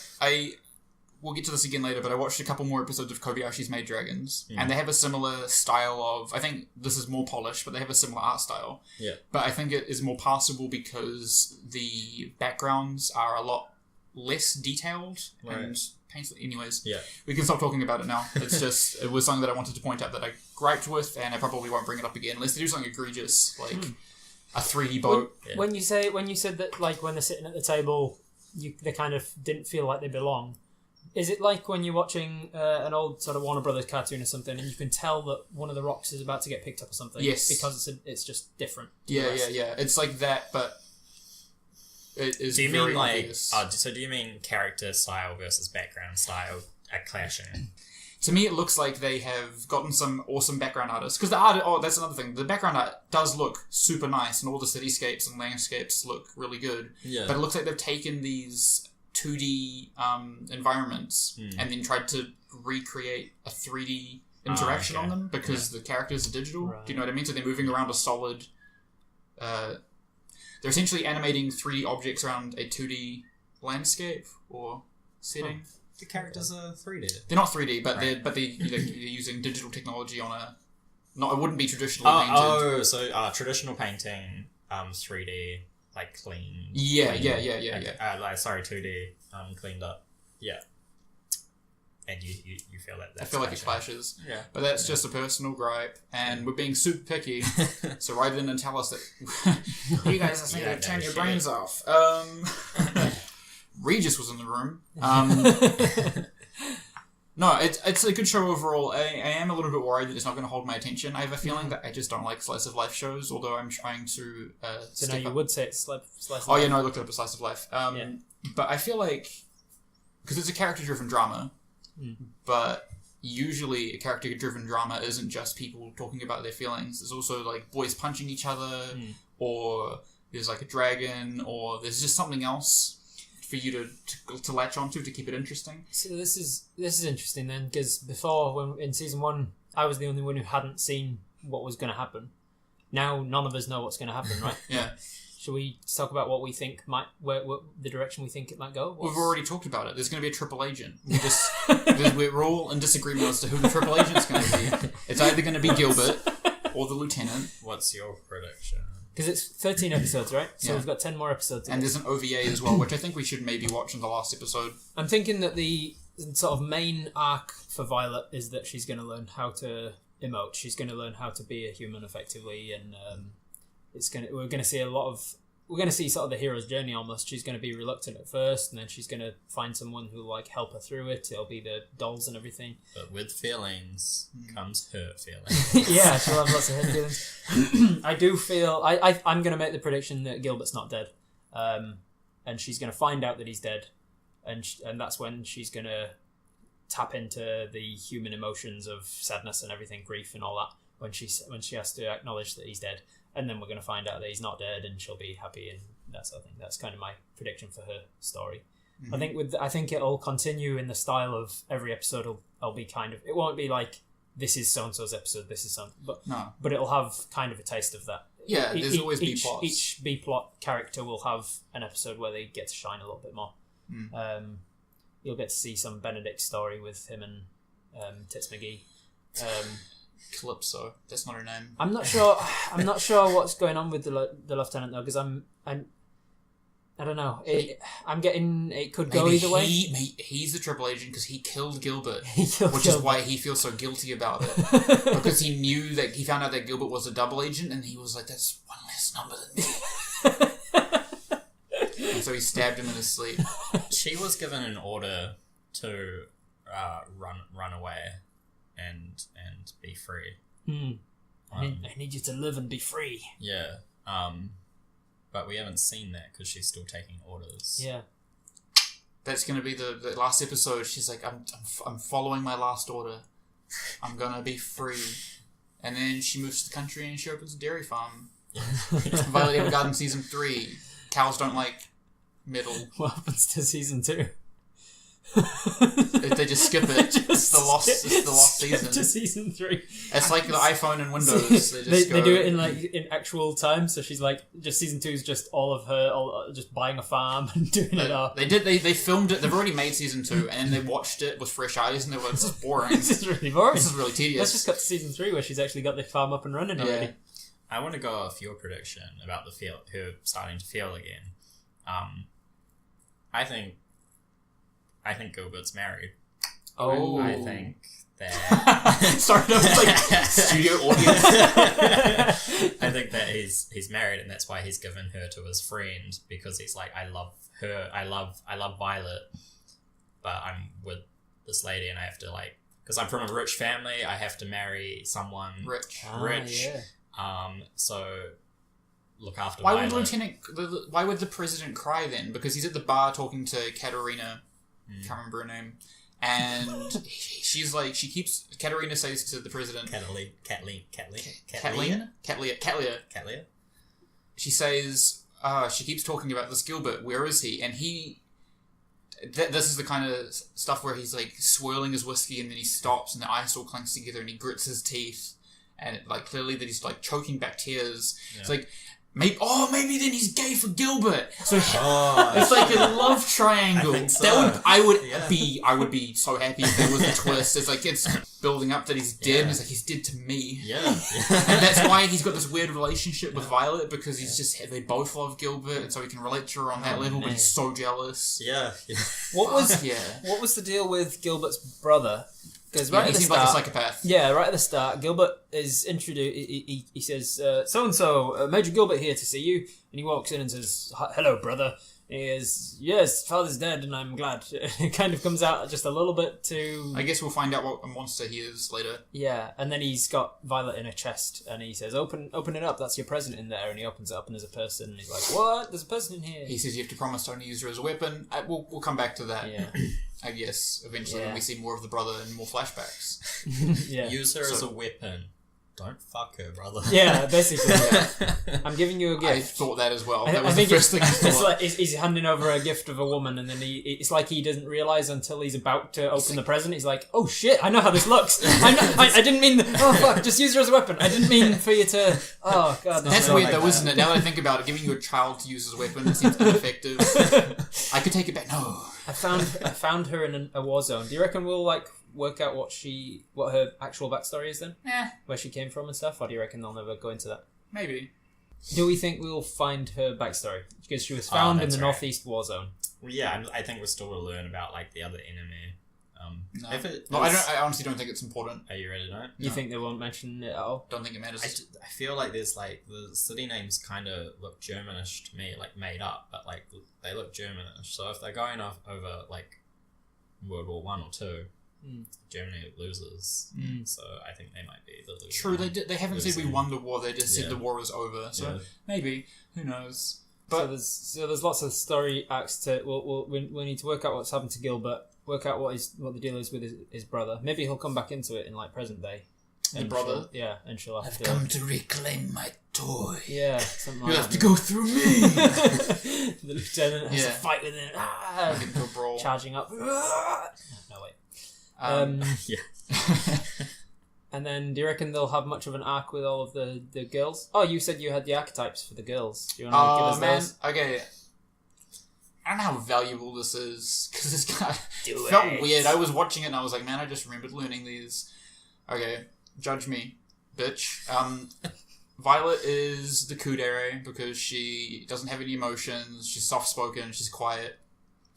Speaker 1: we'll get to this again later, but I watched a couple more episodes of Kobayashi's Maid Dragons, and they have a similar style of... I think this is more polished, but they have a similar art style.
Speaker 3: Yeah.
Speaker 1: But I think it is more passable because the backgrounds are a lot less detailed and painful. Anyways, we can stop talking about it now. It's just... it was something that I wanted to point out that I griped with, and I probably won't bring it up again unless they do something egregious, like a 3D boat.
Speaker 2: When you said that, like, when they're sitting at the table, they kind of didn't feel like they belong... Is it like when you're watching an old sort of Warner Brothers cartoon or something, and you can tell that one of the rocks is about to get picked up or something?
Speaker 1: Yes.
Speaker 2: Because it's just different.
Speaker 1: Yeah. It's like that, but it is
Speaker 3: do you
Speaker 1: very
Speaker 3: mean like...
Speaker 1: obvious.
Speaker 3: so do you mean character style versus background style are clashing?
Speaker 1: To me, it looks like they have gotten some awesome background artists. Because the art... Oh, that's another thing. The background art does look super nice, and all the cityscapes and landscapes look really good. Yeah. But it looks like they've taken these 2D environments and then tried to recreate a 3D interaction on them because the characters are digital. Right. Do you know what I mean? So they're moving around a solid... they're essentially animating 3D objects around a 2D landscape or setting.
Speaker 3: The characters are 3D.
Speaker 1: They're not 3D, but they're using digital technology on a... It wouldn't be traditionally painted.
Speaker 3: So traditional painting, 3D... like clean.
Speaker 1: Yeah.
Speaker 3: 2D, cleaned up. Yeah. And you feel that that's...
Speaker 1: I feel like it clashes.
Speaker 3: Yeah.
Speaker 1: But that's just a personal gripe, and we're being super picky, so write in and tell us that you guys are saying turn your brains off. Regis was in the room. No, it's a good show overall. I am a little bit worried that it's not going to hold my attention. I have a feeling that I just don't like slice of life shows, although I'm trying to
Speaker 2: so now you would say it's slice of life.
Speaker 1: Oh yeah, no, I looked it up as slice of life. But I feel like... because it's a character-driven drama, but usually a character-driven drama isn't just people talking about their feelings. There's also like boys punching each other, or there's like a dragon, or there's just something else for you to latch onto to keep it interesting.
Speaker 2: So this is interesting then, because before, when in season 1, I was the only one who hadn't seen what was going to happen. Now none of us know what's going to happen, right?
Speaker 1: Yeah.
Speaker 2: Should we talk about what we think where the direction we think it might go?
Speaker 1: We've already talked about it. There's going to be a triple agent. We're all in disagreement as to who the triple agent's going to be. It's either going to be Gilbert or the lieutenant.
Speaker 3: What's your prediction?
Speaker 2: Because it's 13 episodes, right? So we've got 10 more episodes.
Speaker 1: And there's an OVA as well, which I think we should maybe watch in the last episode. I'm
Speaker 2: thinking that the sort of main arc for Violet is that she's going to learn how to emote. She's going to learn how to be a human effectively, and we're going to see sort of the hero's journey almost. She's going to be reluctant at first, and then she's going to find someone who'll like help her through it. It'll be the dolls and everything.
Speaker 3: But with feelings comes hurt feelings.
Speaker 2: Yeah, she'll have lots of hurt feelings. I do feel I'm going to make the prediction that Gilbert's not dead, and she's going to find out that he's dead, and that's when she's going to tap into the human emotions of sadness and everything, grief and all that. When she has to acknowledge that he's dead. And then we're going to find out that he's not dead, and she'll be happy, and that sort of thing. That's kind of my prediction for her story. Mm-hmm. I think it'll continue in the style of every episode. I'll be kind of... It won't be like, this is so-and-so's episode, this is some... But it'll have kind of a taste of that.
Speaker 1: Yeah, there's always B-plots.
Speaker 2: Each B-plot character will have an episode where they get to shine a little bit more. You'll get to see some Benedict story with him and Tits McGee.
Speaker 1: Calypso. That's not her name.
Speaker 2: I'm not sure what's going on with the lieutenant though, because I don't know. I'm getting it could go either way.
Speaker 1: He's the triple agent because he killed Gilbert, which is why he feels so guilty about it. Because he found out that Gilbert was a double agent, and he was like, "That's one less number than me." And so he stabbed him in his sleep.
Speaker 3: She was given an order to run away and be free.
Speaker 2: I need you to live and be free.
Speaker 3: Yeah. But we haven't seen that because she's still taking orders.
Speaker 2: Yeah.
Speaker 1: That's going to be the last episode. She's like, I'm following my last order. I'm going to be free. And then she moves to the country and she opens a dairy farm. Violet Evergarden Season 3. Cows don't like middle.
Speaker 2: What happens to Season 2?
Speaker 1: They just skip it. It's the lost season.
Speaker 2: To season 3.
Speaker 1: It's like the iPhone and Windows.
Speaker 2: They do it in actual time. So she's like, just season 2 is just all of her just buying a farm and doing it all.
Speaker 1: They filmed it. They've already made season 2, and then they watched it with fresh eyes, and they were like, "This is boring.
Speaker 2: This is really boring.
Speaker 1: This is really tedious."
Speaker 2: Let's just cut to season 3 where she's actually got the farm up and running already.
Speaker 3: I want to go off your prediction about her starting to feel again. I think Gilbert's married.
Speaker 1: Oh,
Speaker 3: I think that
Speaker 1: started off like studio audience.
Speaker 3: I think that he's married, and that's why he's given her to his friend, because he's like, I love her, I love Violet, but I'm with this lady, and I have to because I'm from a rich family, I have to marry someone rich.
Speaker 2: Yeah.
Speaker 3: So look after.
Speaker 1: Why
Speaker 3: Violet.
Speaker 1: why would the president cry then? Because he's at the bar talking to Katerina. Can't remember her name. And she's like, Katerina says to the president,
Speaker 3: Catlia.
Speaker 1: She says, she keeps talking about this Gilbert. Where is he? And this is the kind of stuff where he's like swirling his whiskey, and then he stops, and the ice all clanks together, and he grits his teeth, and clearly that he's like choking back tears. Yeah. It's like, maybe then he's gay for Gilbert. So it's like a love triangle.
Speaker 3: I think so.
Speaker 1: I would be so happy if there was a twist. It's like it's building up that he's dead. And it's like, he's dead to me.
Speaker 3: Yeah.
Speaker 1: And that's why he's got this weird relationship with Violet, because they both love Gilbert, and so he can relate to her on that level. But he's so jealous.
Speaker 3: Yeah.
Speaker 2: What was the deal with Gilbert's brother? Because
Speaker 1: he seems like a psychopath.
Speaker 2: Yeah, right at the start, Gilbert is introduced. He says, "So-and-so, Major Gilbert here to see you." And he walks in and says, "Hello, brother." And he goes, "Yes, father's dead, and I'm glad." It kind of comes out just a little bit too...
Speaker 1: I guess we'll find out what a monster he is later.
Speaker 2: Yeah, and then he's got Violet in a chest, and he says, open it up, that's your present in there. And he opens it up, and there's a person, and he's like, "What? There's a person in here."
Speaker 1: He says you have to promise to only use her as a weapon. We'll come back to that.
Speaker 2: Yeah.
Speaker 1: I guess, eventually, when we see more of the brother and more flashbacks.
Speaker 2: Yeah.
Speaker 3: Use her as a weapon. Don't fuck her, brother.
Speaker 2: Yeah, basically. Yeah. I'm giving you a gift.
Speaker 1: I thought that as well.
Speaker 2: That
Speaker 1: was the first thing I thought.
Speaker 2: It's like he's handing over a gift of a woman, and then it's like he doesn't realise until he's about to open the present. He's like, "Oh shit, I know how this looks. I didn't mean... Oh fuck, just use her as a weapon. I didn't mean for you to... Oh god."
Speaker 1: That's weird though, isn't it? Now that I think about it, giving you a child to use as a weapon seems ineffective. I could take it back. No.
Speaker 2: I found her in a war zone. Do you reckon we'll work out what her actual backstory is then?
Speaker 1: Yeah.
Speaker 2: Where she came from and stuff? Or do you reckon they'll never go into that?
Speaker 1: Maybe.
Speaker 2: Do we think we'll find her backstory? Because she was found in the Northeast war zone.
Speaker 3: Well, yeah, I think we're still to learn about the other enemy.
Speaker 1: No. I honestly don't think it's important.
Speaker 3: Are you ready to know?
Speaker 2: You think they won't mention it at all?
Speaker 1: Don't think it matters.
Speaker 3: I feel like there's the city names kind of look Germanish to me, made up, but they look Germanish. So if they're going off over World War I or II, Germany loses. So I think they might be the losers.
Speaker 1: True, they haven't said we won the war. They just said the war is over. So maybe, who knows? But
Speaker 2: there's lots of story acts to. We need to work out what's happened to Gilbert. Work out what the deal is with his brother. Maybe he'll come back into it in present day.
Speaker 1: The brother?
Speaker 2: And she'll have
Speaker 1: I've come to reclaim my toy.
Speaker 2: Yeah, something like
Speaker 1: You'll have to go through me.
Speaker 2: The lieutenant has to fight with him.
Speaker 1: Get into a brawl.
Speaker 2: Charging up. No, wait.
Speaker 1: Yeah.
Speaker 2: And then, do you reckon they'll have much of an arc with all of the girls? Oh, you said you had the archetypes for the girls. Do you want to give us those?
Speaker 1: Okay. I don't know how valuable this is, because this guy felt weird. I was watching it and I was like, man, I just remembered learning these. Okay, judge me, bitch. Violet is the kudere because she doesn't have any emotions, she's soft-spoken, she's quiet,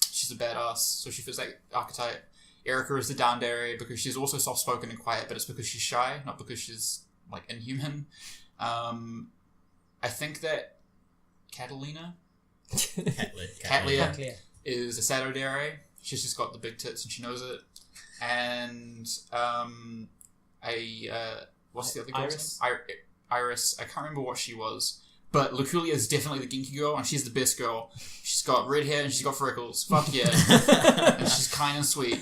Speaker 1: she's a badass, so she fits that archetype. Erica is the dandere because she's also soft-spoken and quiet, but it's because she's shy, not because she's, inhuman. I think that Catalina... Catlia is a Satodere. She's just got the big tits and she knows it. And what's the other girl? Iris. I can't remember what she was. But Luculia is definitely the Genki girl, and she's the best girl. She's got red hair and she's got freckles. Fuck yeah. And she's kind and sweet.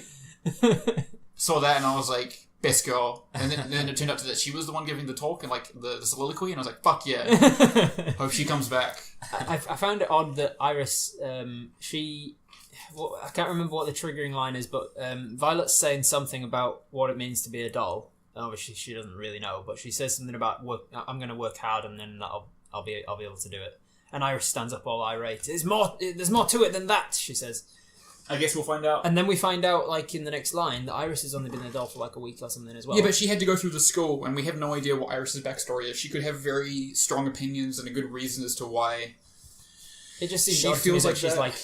Speaker 1: Saw that and I was like, best girl. And then it turned out that she was the one giving the talk and the soliloquy, and I was like, fuck yeah. Hope she comes back.
Speaker 2: I found it odd that Iris, she well, I can't remember what the triggering line is, but Violet's saying something about what it means to be a doll. Obviously, she doesn't really know, but she says something about I'm going to work hard, and then I'll be able to do it. And Iris stands up all irate. There's more to it than that, she says.
Speaker 1: I guess we'll find out.
Speaker 2: And then we find out, like, in the next line, that Iris has only been a doll for, like, a week or something as well.
Speaker 1: Yeah, but she had to go through the school, and we have no idea what Iris's backstory is. She could have very strong opinions and a good reason as to why.
Speaker 2: It just seems
Speaker 1: she
Speaker 2: odd to me
Speaker 1: feels
Speaker 2: that
Speaker 1: like
Speaker 2: she's
Speaker 1: that.
Speaker 2: like,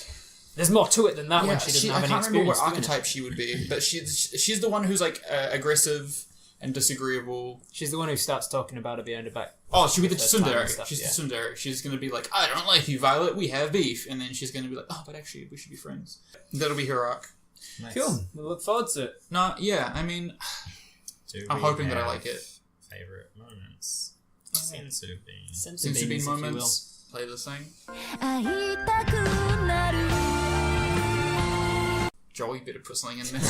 Speaker 2: there's more to it than that when she doesn't have any
Speaker 1: I can't remember
Speaker 2: experience.
Speaker 1: what archetype she would be, but she's the one who's, like, aggressive and disagreeable.
Speaker 2: She's the one who starts talking about it behind her back.
Speaker 1: Oh, she'll be the
Speaker 2: tsundere.
Speaker 1: tsundere. She's the tsundere. She's going to be like, I don't like you, Violet. We have beef. And then she's going to be like, oh, but actually, we should be friends. That'll be her arc.
Speaker 3: Nice.
Speaker 2: Cool. We'll look forward to it.
Speaker 1: No, yeah, I mean, I'm hoping that I like it.
Speaker 3: Favourite moments? Sensu bean.
Speaker 1: Sensu bean moments. Play the same. Joel, you better put something in there.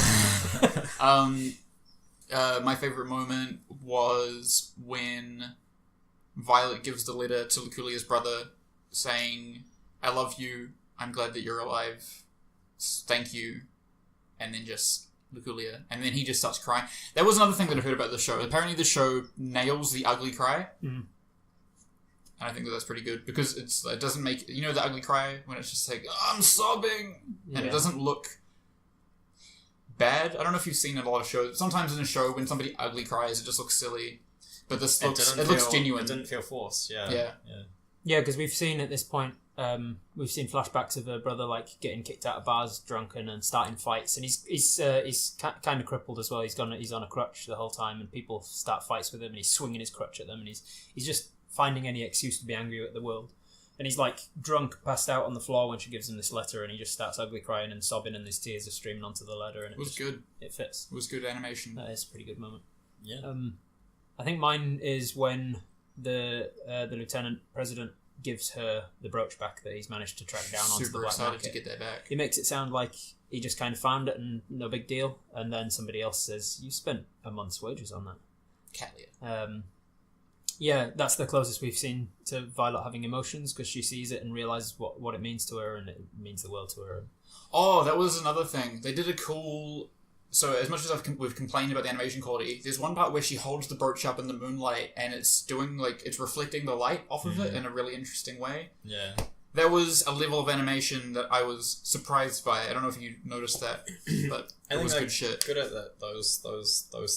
Speaker 1: My favourite moment was when Violet gives the letter to Luculia's brother saying, I love you, I'm glad that you're alive, thank you, and then just Luculia. And then he just starts crying. That was another thing that I heard about the show. Apparently the show nails the ugly cry.
Speaker 2: Mm.
Speaker 1: And I think that's pretty good because it doesn't make... You know the ugly cry? When it's just like, oh, I'm sobbing! Yeah. And it doesn't look bad. I don't know if you've seen a lot of shows. Sometimes in a show, when somebody ugly cries, it just looks silly. But this looks genuine.
Speaker 3: It didn't feel forced,
Speaker 1: Yeah,
Speaker 2: because we've seen at this point, we've seen flashbacks of her brother like getting kicked out of bars, drunken, and starting fights. And he's kind of crippled as well. He's on a crutch the whole time, and people start fights with him, and he's swinging his crutch at them, and he's just finding any excuse to be angry at the world. And he's like drunk, passed out on the floor when she gives him this letter, and he just starts ugly crying and sobbing, and his tears are streaming onto the letter. And
Speaker 1: it was good.
Speaker 2: It fits.
Speaker 1: It was good animation.
Speaker 2: That is a pretty good moment.
Speaker 3: Yeah.
Speaker 2: I think mine is when the lieutenant president gives her the brooch back that he's managed to track down onto the black market.
Speaker 1: Super excited to get that back.
Speaker 2: He makes it sound like he just kind of found it and no big deal, and then somebody else says, "You spent a month's wages on that."
Speaker 1: Calia.
Speaker 2: Yeah, that's the closest we've seen to Violet having emotions, because she sees it and realizes what it means to her, and it means the world to her.
Speaker 1: Oh, that was another thing. They did a cool... So as much as we've complained about the animation quality, there's one part where she holds the brooch up in the moonlight and it's doing it's reflecting the light off of it in a really interesting way.
Speaker 3: Yeah.
Speaker 1: There was a level of animation that I was surprised by. I don't know if you noticed that, but it was good shit.
Speaker 3: Good at that. Those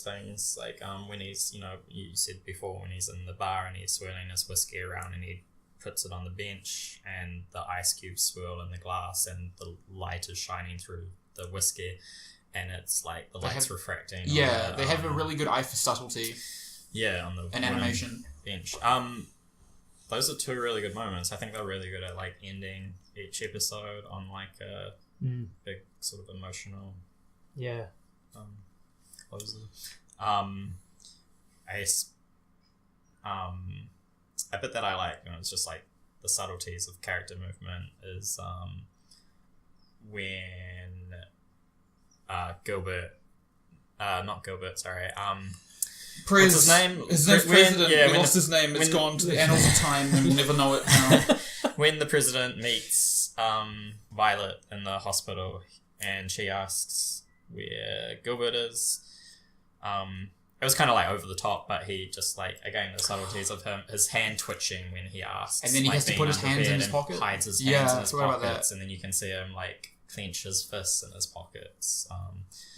Speaker 3: things, like when he's, you said before, when he's in the bar and he's swirling his whiskey around and he puts it on the bench and the ice cubes swirl in the glass and the light is shining through the whiskey. And it's like the light's refracting.
Speaker 1: Yeah, they have a really good eye for subtlety.
Speaker 3: Yeah, on the
Speaker 1: animation
Speaker 3: bench. Those are two really good moments. I think they're really good at like ending each episode on like a big sort of emotional closer. A bit that I like, it's just like the subtleties of character movement is when
Speaker 1: Prez,
Speaker 3: what's his name?
Speaker 1: His name's President. We lost his name. It's gone to the annals of time and we'll never know it now.
Speaker 3: When the president meets Violet in the hospital and she asks where Gilbert is, it was kind of like over the top, but he just like, again, the subtleties of his hand twitching when he asks.
Speaker 1: And then he has to put his hands in his pocket?
Speaker 3: Hides his hands in his pockets, and then you can see him like clench his fists in his pockets.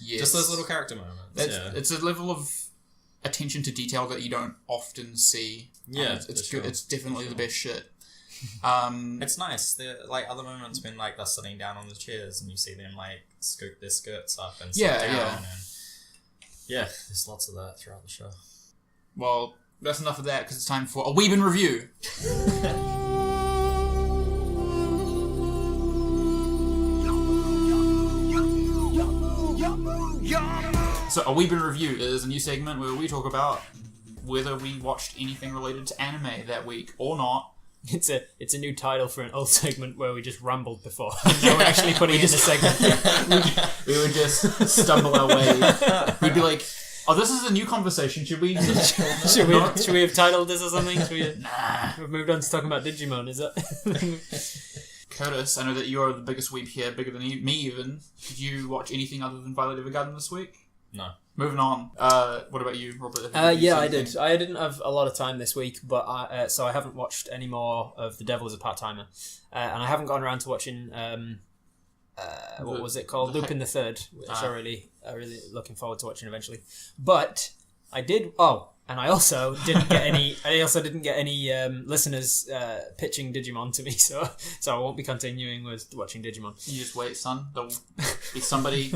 Speaker 1: Yes.
Speaker 3: Just those little character moments.
Speaker 1: It's a level of attention to detail that you don't often see.
Speaker 3: Yeah,
Speaker 1: it's good. It's definitely the best shit.
Speaker 3: It's nice. There like other moments when like they're sitting down on the chairs and you see them like scoop their skirts up and sit down. And, there's lots of that throughout the show.
Speaker 1: Well, that's enough of that because it's time for a Weeb in Review. So a Weeb in Review is a new segment where we talk about whether we watched anything related to anime that week or not.
Speaker 2: It's a new title for an old segment where we just rambled before. Now we're actually putting it in a segment.
Speaker 1: we would just stumble our way. We'd be like, oh, this is a new conversation. Should we
Speaker 2: should we have titled this or something?
Speaker 1: Nah.
Speaker 2: We've moved on to talking about Digimon, is that?
Speaker 1: Curtis, I know that you're the biggest weeb here, bigger than me even. Did you watch anything other than Violet Evergarden this week?
Speaker 3: No.
Speaker 1: Moving on. What about you, Robert?
Speaker 2: Yeah, I did. I didn't have a lot of time this week, but so I haven't watched any more of The Devil is a Part-Timer. And I haven't gotten around to watching... what was it called? Lupin the Third, which I'm really looking forward to watching eventually. But I did... Oh, and I also didn't get any... listeners pitching Digimon to me, so I won't be continuing with watching Digimon.
Speaker 1: You just wait, son. There'll be somebody...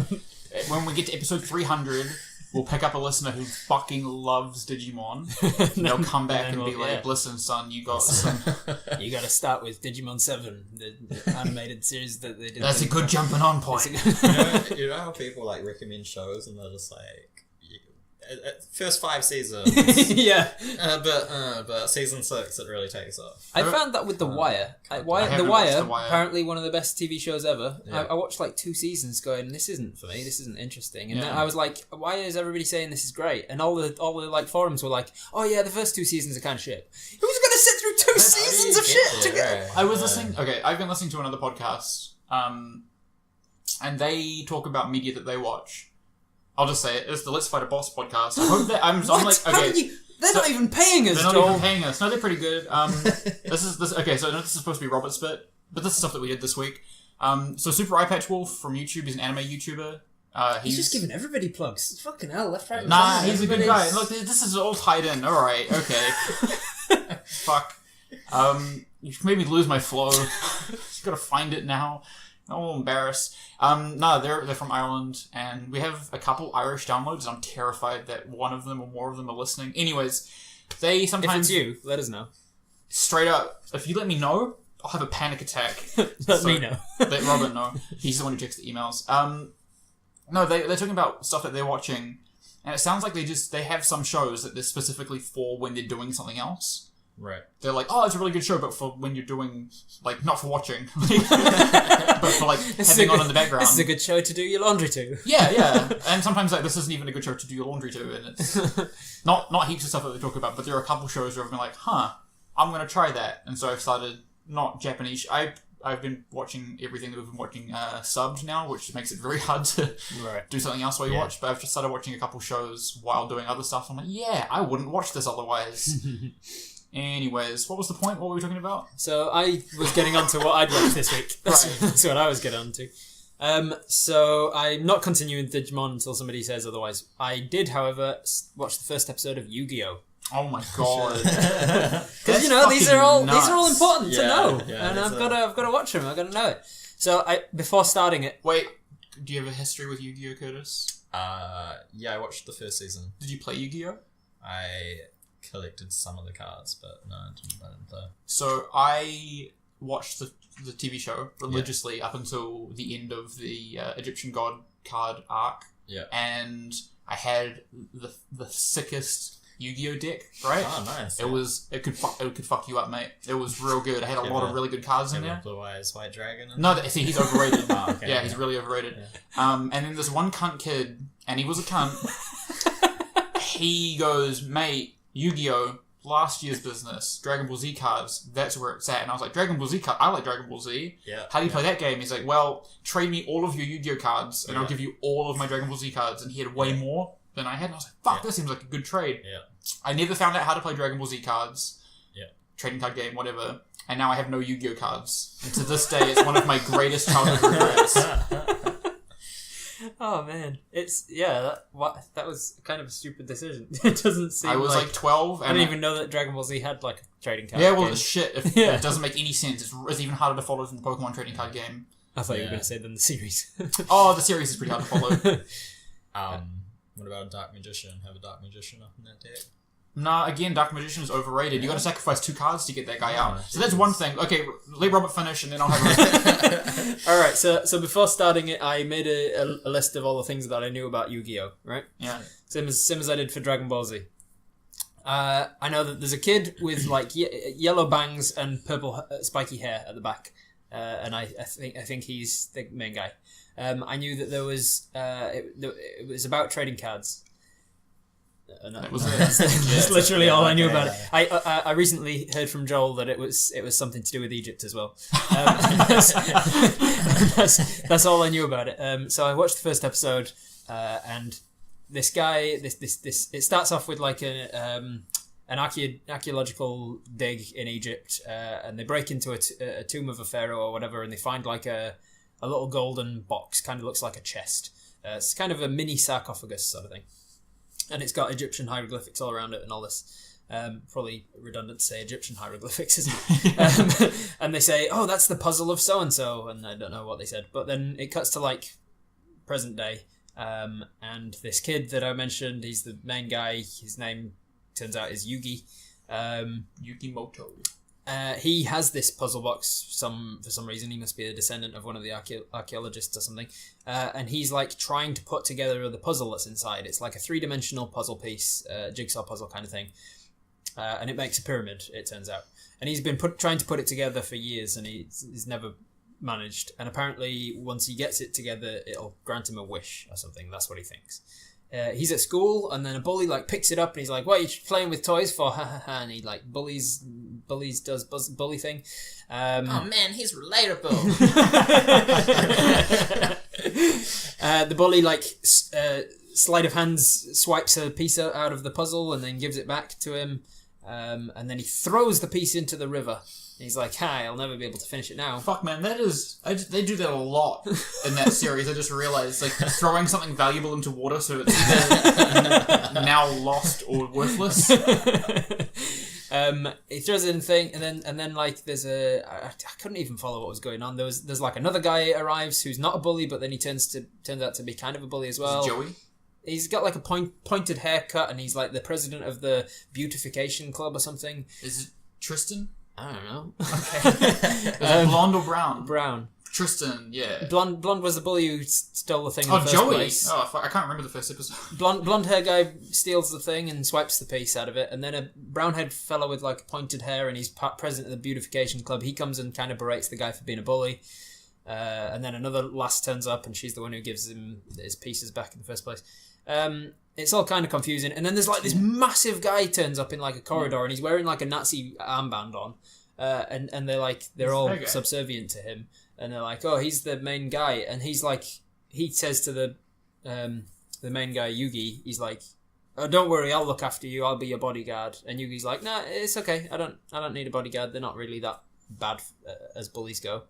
Speaker 1: When we get to episode 300, we'll pick up a listener who fucking loves Digimon. And they'll come back and be like, listen, son, you got some...
Speaker 2: You got to start with Digimon 7, the animated series that they did.
Speaker 1: That's a good jumping on point.
Speaker 4: You know how people like recommend shows and they're just like, first 5 seasons,
Speaker 2: yeah,
Speaker 4: but season 6 it really takes off.
Speaker 2: I found that with The Wire. The
Speaker 1: watched
Speaker 2: Wire,
Speaker 1: The Wire,
Speaker 2: apparently one of the best TV shows ever.
Speaker 4: Yeah.
Speaker 2: I watched like 2 seasons going, this isn't for me, this isn't interesting. And then I was like, why is everybody saying this is great? And all the like forums were like, oh yeah, the first 2 seasons are kind of shit. Who's going to sit through 2 seasons of shit to get...
Speaker 1: I was listening... Okay, I've been listening to another podcast, and they talk about media that they watch. I'll just say it. It's the Let's Fight a Boss podcast. I hope that I'm like, okay.
Speaker 2: They're not even paying us,
Speaker 1: They're not
Speaker 2: Joel.
Speaker 1: even paying us. No, they're pretty good. Okay, so I know this is supposed to be Robert's bit, but this is stuff that we did this week. So Super Eyepatch Wolf from YouTube is an anime YouTuber.
Speaker 2: He's just giving everybody plugs. Fucking hell, left, right,
Speaker 1: Nah, he's a good guy. Look, this is all tied in. Alright, okay. Fuck. You made me lose my flow. Just gotta find it now. Oh, embarrassed. No, they're from Ireland, and we have a couple Irish downloads, and I'm terrified that one of them or more of them are listening. Anyways, they sometimes...
Speaker 2: If it's you, let us know.
Speaker 1: Straight up, if you let me know, I'll have a panic attack.
Speaker 2: Let me know.
Speaker 1: Let Robert know. He's the one who checks the emails. No, they're talking about stuff that they're watching, and it sounds like they have some shows that they're specifically for when they're doing something else.
Speaker 4: Right.
Speaker 1: They're like, oh, it's a really good show, but for when you're doing, like, not for watching, but for, like, having on in the background.
Speaker 2: This is a good show to do your laundry to.
Speaker 1: Yeah. And sometimes, like, this isn't even a good show to do your laundry to, and it's not heaps of stuff that they talk about, but there are a couple shows where I've been like, I'm going to try that. And so I've started, not Japanese, I've been watching everything that we've been watching subbed now, which makes it very hard to do something else while you watch, but I've just started watching a couple shows while doing other stuff. I'm like, yeah, I wouldn't watch this otherwise. Anyways, what was the point? What were we talking about?
Speaker 2: So I was getting onto what I'd watched this week. That's what I was getting onto. So I'm not continuing Digimon until somebody says otherwise. I did, however, watch the first episode of Yu-Gi-Oh!
Speaker 1: Oh my god!
Speaker 2: Because these are all important to know, and I've got to watch them. I've got to know it. So before starting it,
Speaker 1: wait, do you have a history with Yu-Gi-Oh, Curtis?
Speaker 4: Yeah, I watched the first season.
Speaker 1: Did you play Yu-Gi-Oh?
Speaker 4: I collected some of the cards, but no, I didn't play.
Speaker 1: So I watched the TV show religiously up until the end of the Egyptian God card arc.
Speaker 4: Yeah.
Speaker 1: And I had the sickest Yu-Gi-Oh deck, right?
Speaker 4: Oh, nice.
Speaker 1: It could fuck you up, mate. It was real good. I had a lot of really good cards in there.
Speaker 4: Blue Eyes White Dragon.
Speaker 1: See, he's overrated.
Speaker 4: Okay,
Speaker 1: yeah, he's really overrated.
Speaker 4: Yeah.
Speaker 1: And then there's one cunt kid, and he was a cunt. He goes, mate, Yu-Gi-Oh, last year's business, Dragon Ball Z cards, that's where it's at. And I was like, Dragon Ball Z card? I like Dragon Ball Z.
Speaker 4: Yeah.
Speaker 1: How do you play that game? He's like, well, trade me all of your Yu-Gi-Oh cards, and I'll give you all of my Dragon Ball Z cards. And he had way more than I had. And I was like, fuck, this seems like a good trade.
Speaker 4: Yeah.
Speaker 1: I never found out how to play Dragon Ball Z cards.
Speaker 4: Yeah.
Speaker 1: Trading card game, whatever. And now I have no Yu-Gi-Oh cards. And to this day, it's one of my greatest childhood regrets.
Speaker 2: Oh man, that was kind of a stupid decision. It doesn't seem.
Speaker 1: I was like 12, and
Speaker 2: I didn't even know that Dragon Ball Z had like a trading card.
Speaker 1: Yeah, well,
Speaker 2: game.
Speaker 1: it's shit. It doesn't make any sense. It's even harder to follow than the Pokemon trading card game.
Speaker 2: I thought you were going to say than the series.
Speaker 1: Oh, the series is pretty hard to follow.
Speaker 4: What about a Dark Magician? Have a Dark Magician up in that deck?
Speaker 1: Nah, again, Dark Magician is overrated. You got to sacrifice 2 cards to get that guy out. So that's one thing. Okay, let Robert finish, and then I'll have.
Speaker 2: All right. So before starting it, I made a list of all the things that I knew about Yu-Gi-Oh. Right?
Speaker 1: Yeah.
Speaker 2: Same as I did for Dragon Ball Z. I know that there's a kid with like yellow bangs and purple spiky hair at the back, and I think he's the main guy. I knew that there was it was about trading cards. And
Speaker 1: That was it.
Speaker 2: that's literally all I knew about it. I recently heard from Joel that it was something to do with Egypt as well. That's all I knew about it. So I watched the first episode, and this guy, this it starts off with like an archaeological dig in Egypt, and they break into a tomb of a pharaoh or whatever, and they find like a little golden box, kind of looks like a chest. It's kind of a mini sarcophagus sort of thing. And it's got Egyptian hieroglyphics all around it and all this. Probably redundant to say Egyptian hieroglyphics, isn't it? And they say, oh, that's the puzzle of so-and-so. And I don't know what they said. But then it cuts to, like, present day. And this kid that I mentioned, he's the main guy. His name, turns out, is Yugi.
Speaker 1: Yukimoto.
Speaker 2: He has this puzzle box for some reason. He must be a descendant of one of the archaeologists or something. And he's like trying to put together the puzzle that's inside. It's like a 3-dimensional puzzle piece, jigsaw puzzle kind of thing. And it makes a pyramid, it turns out. And he's been trying to put it together for years, and he's never managed. And apparently once he gets it together, it'll grant him a wish or something. That's what he thinks. He's at school, and then a bully like picks it up, and he's like, "What are you playing with toys for?" And he like bullies does bully thing.
Speaker 4: Oh man, he's relatable.
Speaker 2: The bully like sleight of hands swipes a piece out of the puzzle and then gives it back to him, and then he throws the piece into the river. He's like, "Hi, I'll never be able to finish it now."
Speaker 1: Fuck, man, they do that a lot in that series. I just realized, like, throwing something valuable into water so it's either now lost or worthless.
Speaker 2: He throws it in the thing, and then like there's I couldn't even follow what was going on. There's like another guy arrives who's not a bully, but then he turns out to be kind of a bully as well.
Speaker 1: Is it Joey?
Speaker 2: He's got like a pointed haircut, and he's like the president of the Beautification Club or something.
Speaker 1: Is it Tristan?
Speaker 2: I don't know.
Speaker 1: Okay. Is it blonde or brown?
Speaker 2: Brown.
Speaker 1: Tristan, yeah.
Speaker 2: Blonde was the bully who stole the thing in the first
Speaker 1: Joey.
Speaker 2: place.
Speaker 1: Oh, fuck, I can't remember the first episode.
Speaker 2: Blonde hair guy steals the thing and swipes the piece out of it, and then a brown-haired fellow with like pointed hair, and he's president of the Beautification Club. He comes and kind of berates the guy for being a bully, and then another lass turns up, and she's the one who gives him his pieces back in the first place. It's all kind of confusing, and then there's like this massive guy turns up in like a corridor, and he's wearing like a Nazi armband on, and they're all subservient to him. And they're like, oh, he's the main guy. And he's like, he says to the main guy, Yugi, he's like, oh, don't worry, I'll look after you. I'll be your bodyguard. And Yugi's like, nah, it's okay. I don't need a bodyguard. They're not really that bad as bullies go.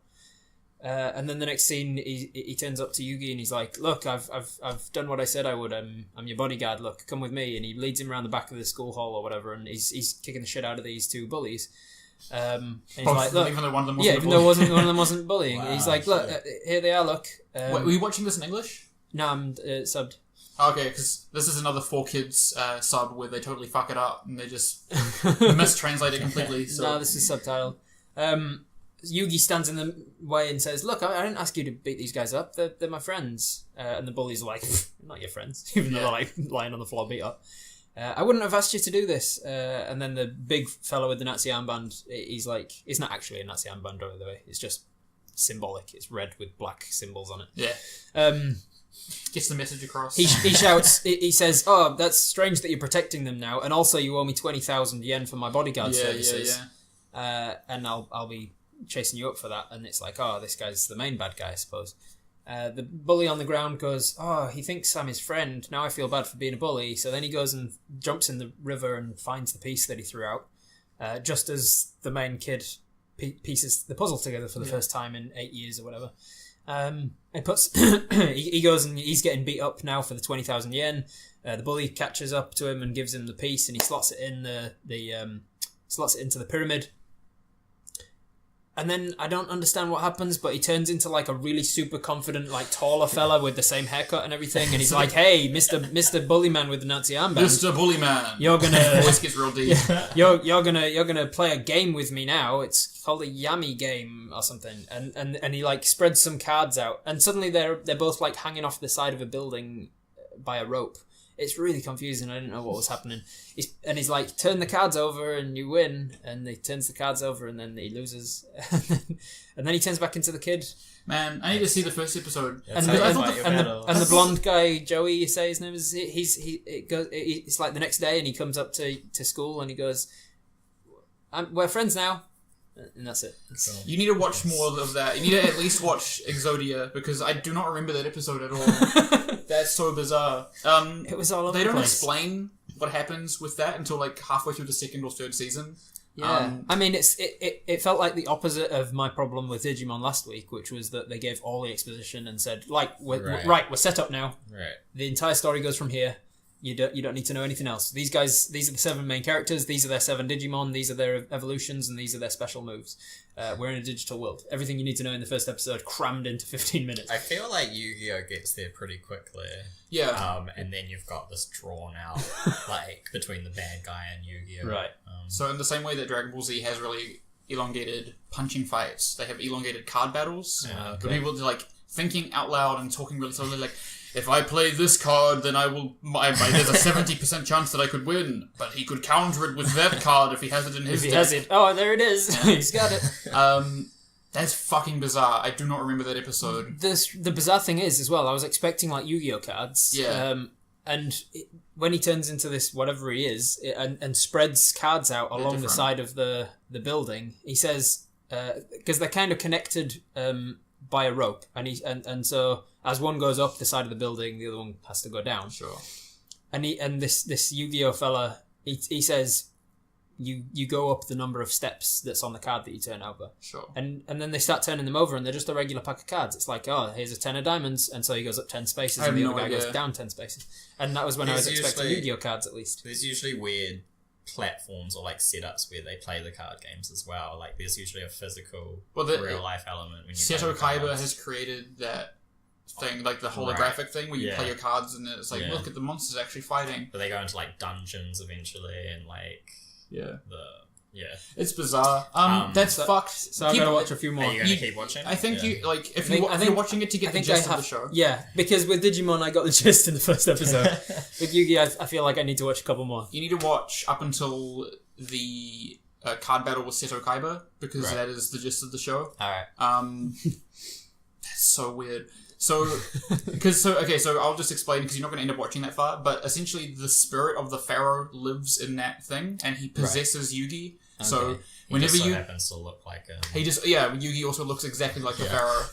Speaker 2: And then the next scene, he turns up to Yugi and he's like, look, I've done what I said I would. I'm your bodyguard. Look, come with me. And he leads him around the back of the school hall or whatever. And he's kicking the shit out of these two bullies. And he's like, look,
Speaker 1: even though one of them
Speaker 2: wasn't one of them wasn't bullying.
Speaker 4: Wow,
Speaker 2: he's like, look, here they are. Look.
Speaker 1: Wait, were you watching this in English?
Speaker 2: No, I'm subbed.
Speaker 1: Okay, because this is another 4Kids sub where they totally fuck it up and they just mistranslate it completely. So.
Speaker 2: No, this is subtitled. Yugi stands in the way and says, look, I didn't ask you to beat these guys up. They're my friends. And the bullies are like, not your friends, even though they're like lying on the floor beat up. I wouldn't have asked you to do this. And then the big fellow with the Nazi armband, he's like, it's not actually a Nazi armband, by the way. It's just symbolic. It's red with black symbols on it.
Speaker 1: Yeah. Gets the message across.
Speaker 2: He shouts, he says, oh, that's strange that you're protecting them now. And also you owe me 20,000 yen for my bodyguard services.
Speaker 1: Yeah.
Speaker 2: And I'll be chasing you up for that. And it's like, oh, this guy's the main bad guy, I suppose. The bully on the ground goes, oh, he thinks I'm his friend. Now I feel bad for being a bully. So then he goes and jumps in the river and finds the piece that he threw out. Just as the main kid pieces the puzzle together for the first time in 8 years or whatever. He goes and he's getting beat up now for the 20,000 yen. The bully catches up to him and gives him the piece, and he slots it in slots it into the pyramid. And then I don't understand what happens, but he turns into like a really super confident, like taller fella with the same haircut and everything. And he's like, "Hey, Mr. Bully Man with the Nazi armband,
Speaker 1: Mr. Bully Man,
Speaker 2: you're gonna
Speaker 1: voice gets real deep.
Speaker 2: You're gonna play a game with me now. It's called a Yami game or something." And he like spreads some cards out, and suddenly they're both like hanging off the side of a building by a rope. it's really confusing. I didn't know what was happening. He's like, turn the cards over and you win, and he turns the cards over and then he loses, and then he turns back into the kid.
Speaker 1: Man, I need to see the first episode.
Speaker 2: And the blonde guy, Joey, you say his name is. It's like the next day, and he comes up to school and he goes, "We're friends now." And that's it.
Speaker 1: You need to watch more of that. You need to at least watch Exodia, because I do not remember that episode at all. That's so bizarre.
Speaker 2: It was all over
Speaker 1: They
Speaker 2: the
Speaker 1: don't
Speaker 2: place.
Speaker 1: explain what happens with that until like halfway through the second or third season.
Speaker 2: Yeah, I mean, it felt like the opposite of my problem with Digimon last week, which was that they gave all the exposition and said, like, we're set up now.
Speaker 3: Right.
Speaker 2: The entire story goes from here. You don't need to know anything else. These guys, these are the 7 main characters. These are their 7 Digimon. These are their evolutions, and these are their special moves. We're in a digital world. Everything you need to know in the first episode crammed into 15 minutes.
Speaker 4: I feel like Yu-Gi-Oh gets there pretty quickly.
Speaker 1: Yeah.
Speaker 4: And then you've got this drawn out, like, between the bad guy and Yu-Gi-Oh.
Speaker 2: Right.
Speaker 1: So in the same way that Dragon Ball Z has really elongated punching fights, they have elongated card battles. For people to like thinking out loud and talking really slowly, like, if I play this card, then I will. There's a 70% chance that I could win, but he could counter it with that card if he has it in his deck.
Speaker 2: If he has it, oh, there it is. He's got it.
Speaker 1: That's fucking bizarre. I do not remember that episode.
Speaker 2: The bizarre thing is, as well, I was expecting like Yu-Gi-Oh cards.
Speaker 1: Yeah.
Speaker 2: When he turns into this whatever he is and spreads cards out along the side of the building, he says, because they're kind of connected by a rope, and so as one goes up the side of the building, the other one has to go down.
Speaker 1: Sure.
Speaker 2: And this Yu-Gi-Oh fella, he says, you go up the number of steps that's on the card that you turn over.
Speaker 1: Sure.
Speaker 2: And then they start turning them over, and they're just a regular pack of cards. It's like, oh, here's a 10 of diamonds, and so he goes up 10 spaces, and the other guy goes down 10 spaces. And that was when I was expecting Yu-Gi-Oh cards, at least.
Speaker 4: There's usually weird platforms or like setups where they play the card games as well. Like there's usually a physical real life element when you
Speaker 1: Seto Kaiba has created that thing, like the holographic thing where you play your cards and it's like, look at the monsters actually fighting.
Speaker 4: But they go into like dungeons eventually and like
Speaker 1: it's bizarre. That's fucked.
Speaker 2: So I gotta watch a few more.
Speaker 3: Are you gonna keep watching?
Speaker 1: I think you like if you're watching it to get the gist of the show.
Speaker 2: Yeah, because with Digimon I got the gist in the first episode. With Yu-Gi-Oh, I feel like I need to watch a couple more.
Speaker 1: You need to watch up until the card battle with Seto Kaiba, because that is the gist of the show.
Speaker 2: Alright.
Speaker 1: That's so weird. So I'll just explain, because you're not going to end up watching that far, but essentially the spirit of the Pharaoh lives in that thing, and he possesses Yugi. Okay. So whenever
Speaker 4: he happens to look like him.
Speaker 1: Yugi also looks exactly like the Pharaoh,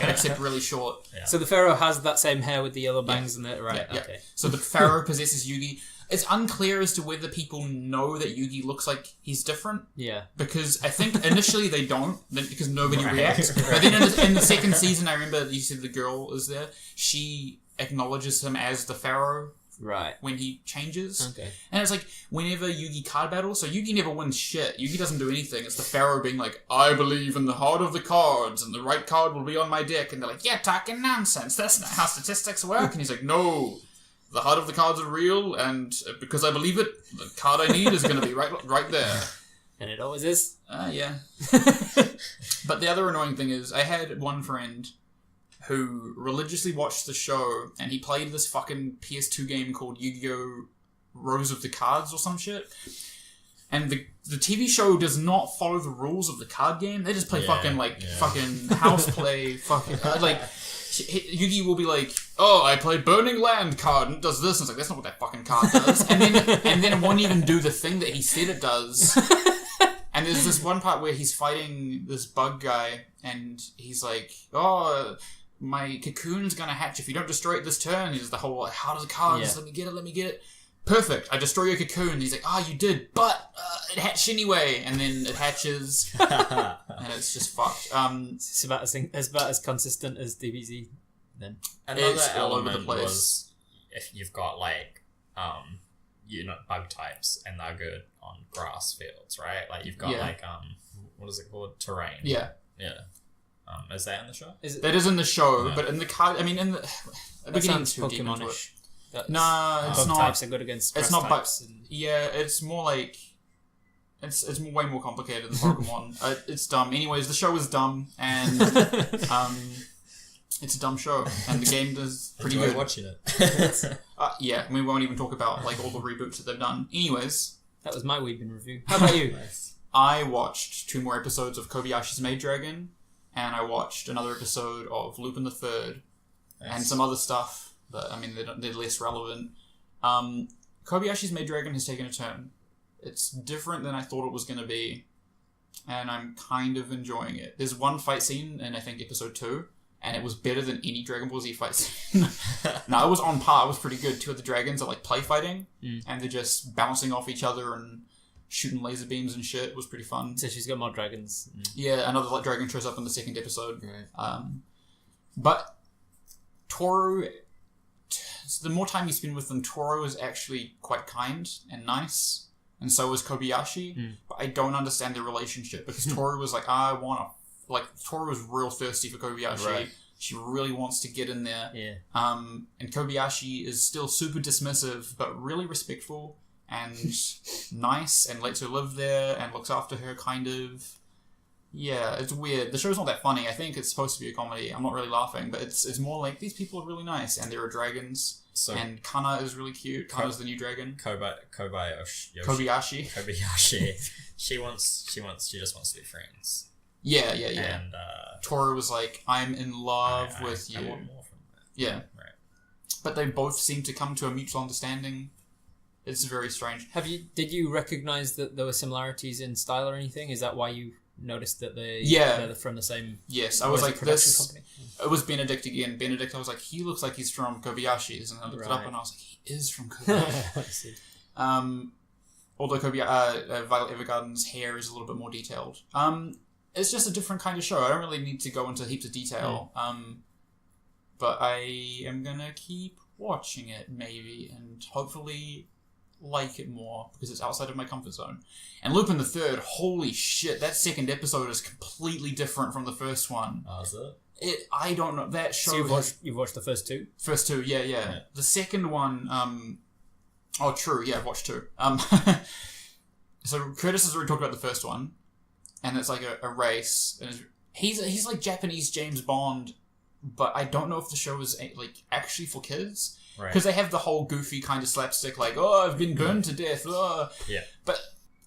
Speaker 1: except really short.
Speaker 2: Yeah. So the Pharaoh has that same hair with the yellow bangs and that, right?
Speaker 1: Yeah.
Speaker 2: Okay.
Speaker 1: So the Pharaoh possesses Yugi. It's unclear as to whether people know that Yugi looks like he's different.
Speaker 2: Yeah.
Speaker 1: Because I think initially they don't, because nobody reacts. But then in the second season, I remember you said the girl is there. She acknowledges him as the Pharaoh.
Speaker 2: Right.
Speaker 1: When he changes.
Speaker 2: Okay.
Speaker 1: And it's like, whenever Yugi card battles, so Yugi never wins shit. Yugi doesn't do anything. It's the Pharaoh being like, I believe in the heart of the cards, and the right card will be on my deck. And they're like, yeah, talking nonsense. That's not how statistics work. And he's like, no. The heart of the cards are real, and because I believe it, the card I need is going to be right there.
Speaker 2: And it always is.
Speaker 1: Yeah. But the other annoying thing is, I had one friend who religiously watched the show, and he played this fucking PS2 game called Yu-Gi-Oh! Rose of the Cards or some shit. And the TV show does not follow the rules of the card game. They just play fucking house play, like... Yugi will be like, oh, I play Burning Land card and it does this. And it's like, that's not what that fucking card does. And then it won't even do the thing that he said it does. And there's this one part where he's fighting this bug guy and he's like, oh, my cocoon's gonna hatch if you don't destroy it this turn. He's the whole, like, how does the cards, let me get it. Perfect, I destroy your cocoon. And he's like, you did, but it hatched anyway. And then it hatches, and it's just fucked.
Speaker 2: It's about as consistent as DBZ then.
Speaker 4: Another element was if you've got like, bug types and they're good on grass fields, right? Like you've got like, what is it called? Terrain.
Speaker 1: Yeah.
Speaker 4: Is that in the show?
Speaker 1: That is in the show, but in the card, I mean,
Speaker 2: that sounds Pokemon-ish.
Speaker 1: No, it's not.
Speaker 2: Types are good against
Speaker 1: it's not
Speaker 2: types.
Speaker 1: Yeah, it's more like it's way more complicated than Pokemon. It's dumb. Anyways, the show is dumb, and It's a dumb show, and the game does pretty
Speaker 4: Enjoy
Speaker 1: good.
Speaker 4: watching it.
Speaker 1: Yeah, we won't even talk about like all the reboots that they've done. Anyways,
Speaker 2: That was my Weebin review. How about you?
Speaker 4: Nice.
Speaker 1: I watched 2 more episodes of Kobayashi's Maid Dragon, and I watched another episode of Lupin the Third, and some other stuff, but I mean they're less relevant. Kobayashi's Maid Dragon has taken a turn. It's different than I thought it was going to be, and I'm kind of enjoying it. There's one fight scene in I think episode 2, and it was better than any Dragon Ball Z fight scene. No, it was on par. It was pretty good. 2 of the dragons are like play fighting, and they're just bouncing off each other and shooting laser beams and shit. It was pretty fun.
Speaker 2: So she's got more dragons.
Speaker 1: Yeah, another like dragon shows up in the 2nd episode.
Speaker 4: Right.
Speaker 1: But Toru, the more time you spend with them, Toru is actually quite kind and nice, and so is Kobayashi. But I don't understand their relationship because Toru was like, Toru was real thirsty for Kobayashi.
Speaker 4: Right.
Speaker 1: She really wants to get in there.
Speaker 2: Yeah.
Speaker 1: And Kobayashi is still super dismissive, but really respectful and nice, and lets her live there and looks after her, kind of. Yeah, it's weird. The show's not that funny. I think it's supposed to be a comedy. I'm not really laughing, but it's more like these people are really nice, and there are dragons.
Speaker 3: So
Speaker 1: And Kana is really cute. Kana's the new dragon.
Speaker 3: Kobayashi. She just wants to be friends.
Speaker 1: Yeah.
Speaker 3: And
Speaker 1: Toru was like, I'm in love with you.
Speaker 3: I want more from that.
Speaker 1: Yeah.
Speaker 3: Right.
Speaker 1: But they both seem to come to a mutual understanding. It's very strange.
Speaker 2: Did you recognize that there were similarities in style or anything? Is that why you noticed that they're from the same?
Speaker 1: Yes, I was like,
Speaker 2: production
Speaker 1: this.
Speaker 2: company?
Speaker 1: It was Benedict again. Benedict, I was like, he looks like he's from Kobayashi's, and I looked it up and I was like, he is from Kobayashi. Although Violet Evergarden's hair is a little bit more detailed. It's just a different kind of show. I don't really need to go into heaps of detail. But I am gonna keep watching it, maybe, and hopefully like it more, because it's outside of my comfort zone. And Lupin the Third, holy shit, that 2nd episode is completely different from the first one.
Speaker 4: Oh, is it?
Speaker 1: I don't know, that show...
Speaker 2: So you've watched the first 2?
Speaker 1: First 2, yeah. The second one, oh, true, yeah, I've watched 2. So Curtis has already talked about the first one, and it's like a race, and he's like Japanese James Bond, but I don't know if the show is like actually for kids. Because they have the whole goofy kind of slapstick, like, oh, I've been burned to death. Oh.
Speaker 3: Yeah.
Speaker 1: But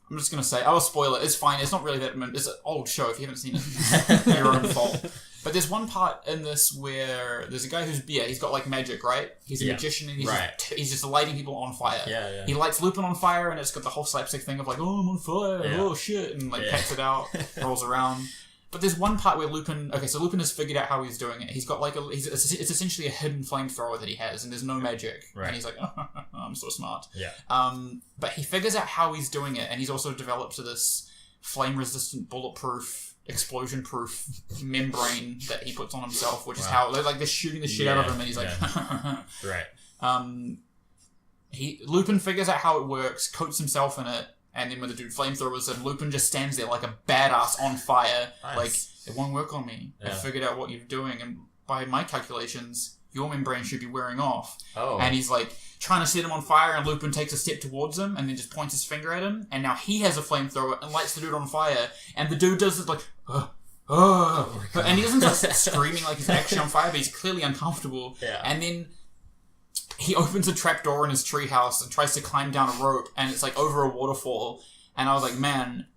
Speaker 1: I'm just going to say, I'll spoil it. It's fine. It's not really that... It's an old show. If you haven't seen it, it's your own fault. But there's one part in this where there's a guy who's... Yeah, he's got, like, magic, right? He's a magician, and he's just lighting people on fire.
Speaker 4: Yeah.
Speaker 1: He lights Lupin on fire, and it's got the whole slapstick thing of, like, oh, I'm on fire. Oh, shit. And, like, pats it out, rolls around. But there's one part where Lupin... Okay, so Lupin has figured out how he's doing it. He's got like it's essentially a hidden flamethrower that he has, and there's no magic. Right. And he's like, oh, I'm so smart.
Speaker 3: Yeah.
Speaker 1: But he figures out how he's doing it, and he's also developed this flame-resistant, bulletproof, explosion-proof membrane that he puts on himself, which is how... Like, they're shooting the shit out of him, and he's like...
Speaker 3: Right.
Speaker 1: Lupin figures out how it works, coats himself in it, and then when the dude flamethrowers him, Lupin just stands there like a badass on fire.
Speaker 3: Nice.
Speaker 1: Like, it won't work on me. I figured out what you're doing, and by my calculations, your membrane should be wearing off.
Speaker 3: Oh.
Speaker 1: And he's like trying to set him on fire, and Lupin takes a step towards him and then just points his finger at him, and now he has a flamethrower and lights the dude on fire, and the dude does it like, and he doesn't start screaming like he's actually on fire, but he's clearly uncomfortable.
Speaker 3: Yeah.
Speaker 1: And then he opens a trapdoor in his treehouse and tries to climb down a rope, and it's like over a waterfall. And I was like, man,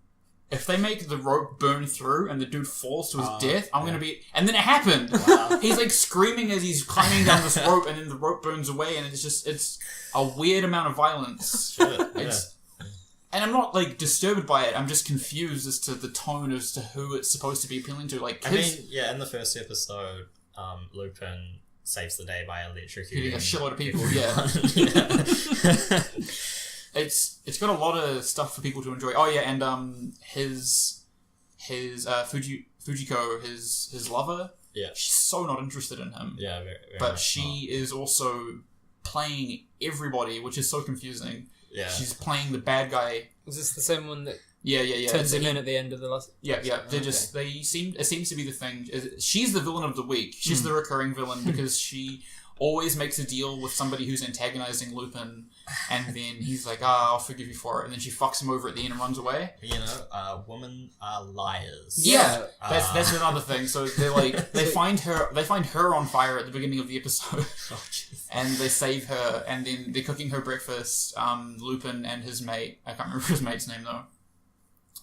Speaker 1: if they make the rope burn through and the dude falls to his death, I'm gonna be... And then it happened! Wow. He's like screaming as he's climbing down this rope, and then the rope burns away, and it's a weird amount of violence. And I'm not like disturbed by it, I'm just confused as to the tone as to who it's supposed to be appealing to. Like, kids...
Speaker 3: I mean, in the first episode, Lupin saves the day by electrocuting
Speaker 1: a shitload of people. It's got a lot of stuff for people to enjoy. Oh yeah, and his Fujiko, his lover.
Speaker 3: Yeah,
Speaker 1: she's so not interested in him.
Speaker 3: Yeah, very
Speaker 1: but she is also playing everybody, which is so confusing.
Speaker 3: Yeah,
Speaker 1: she's playing the bad guy.
Speaker 2: Was this the same one that?
Speaker 1: Yeah.
Speaker 2: Turns him in at the end of the last.
Speaker 1: Yeah. It seems to be the thing. She's the villain of the week. She's the recurring villain because she always makes a deal with somebody who's antagonizing Lupin, and then he's like, I'll forgive you for it, and then she fucks him over at the end and runs away.
Speaker 3: Women are liars.
Speaker 1: Yeah, that's another thing. So they're like, they find her on fire at the beginning of the episode, and they save her, and then they're cooking her breakfast. Lupin and his mate, I can't remember his mate's name though.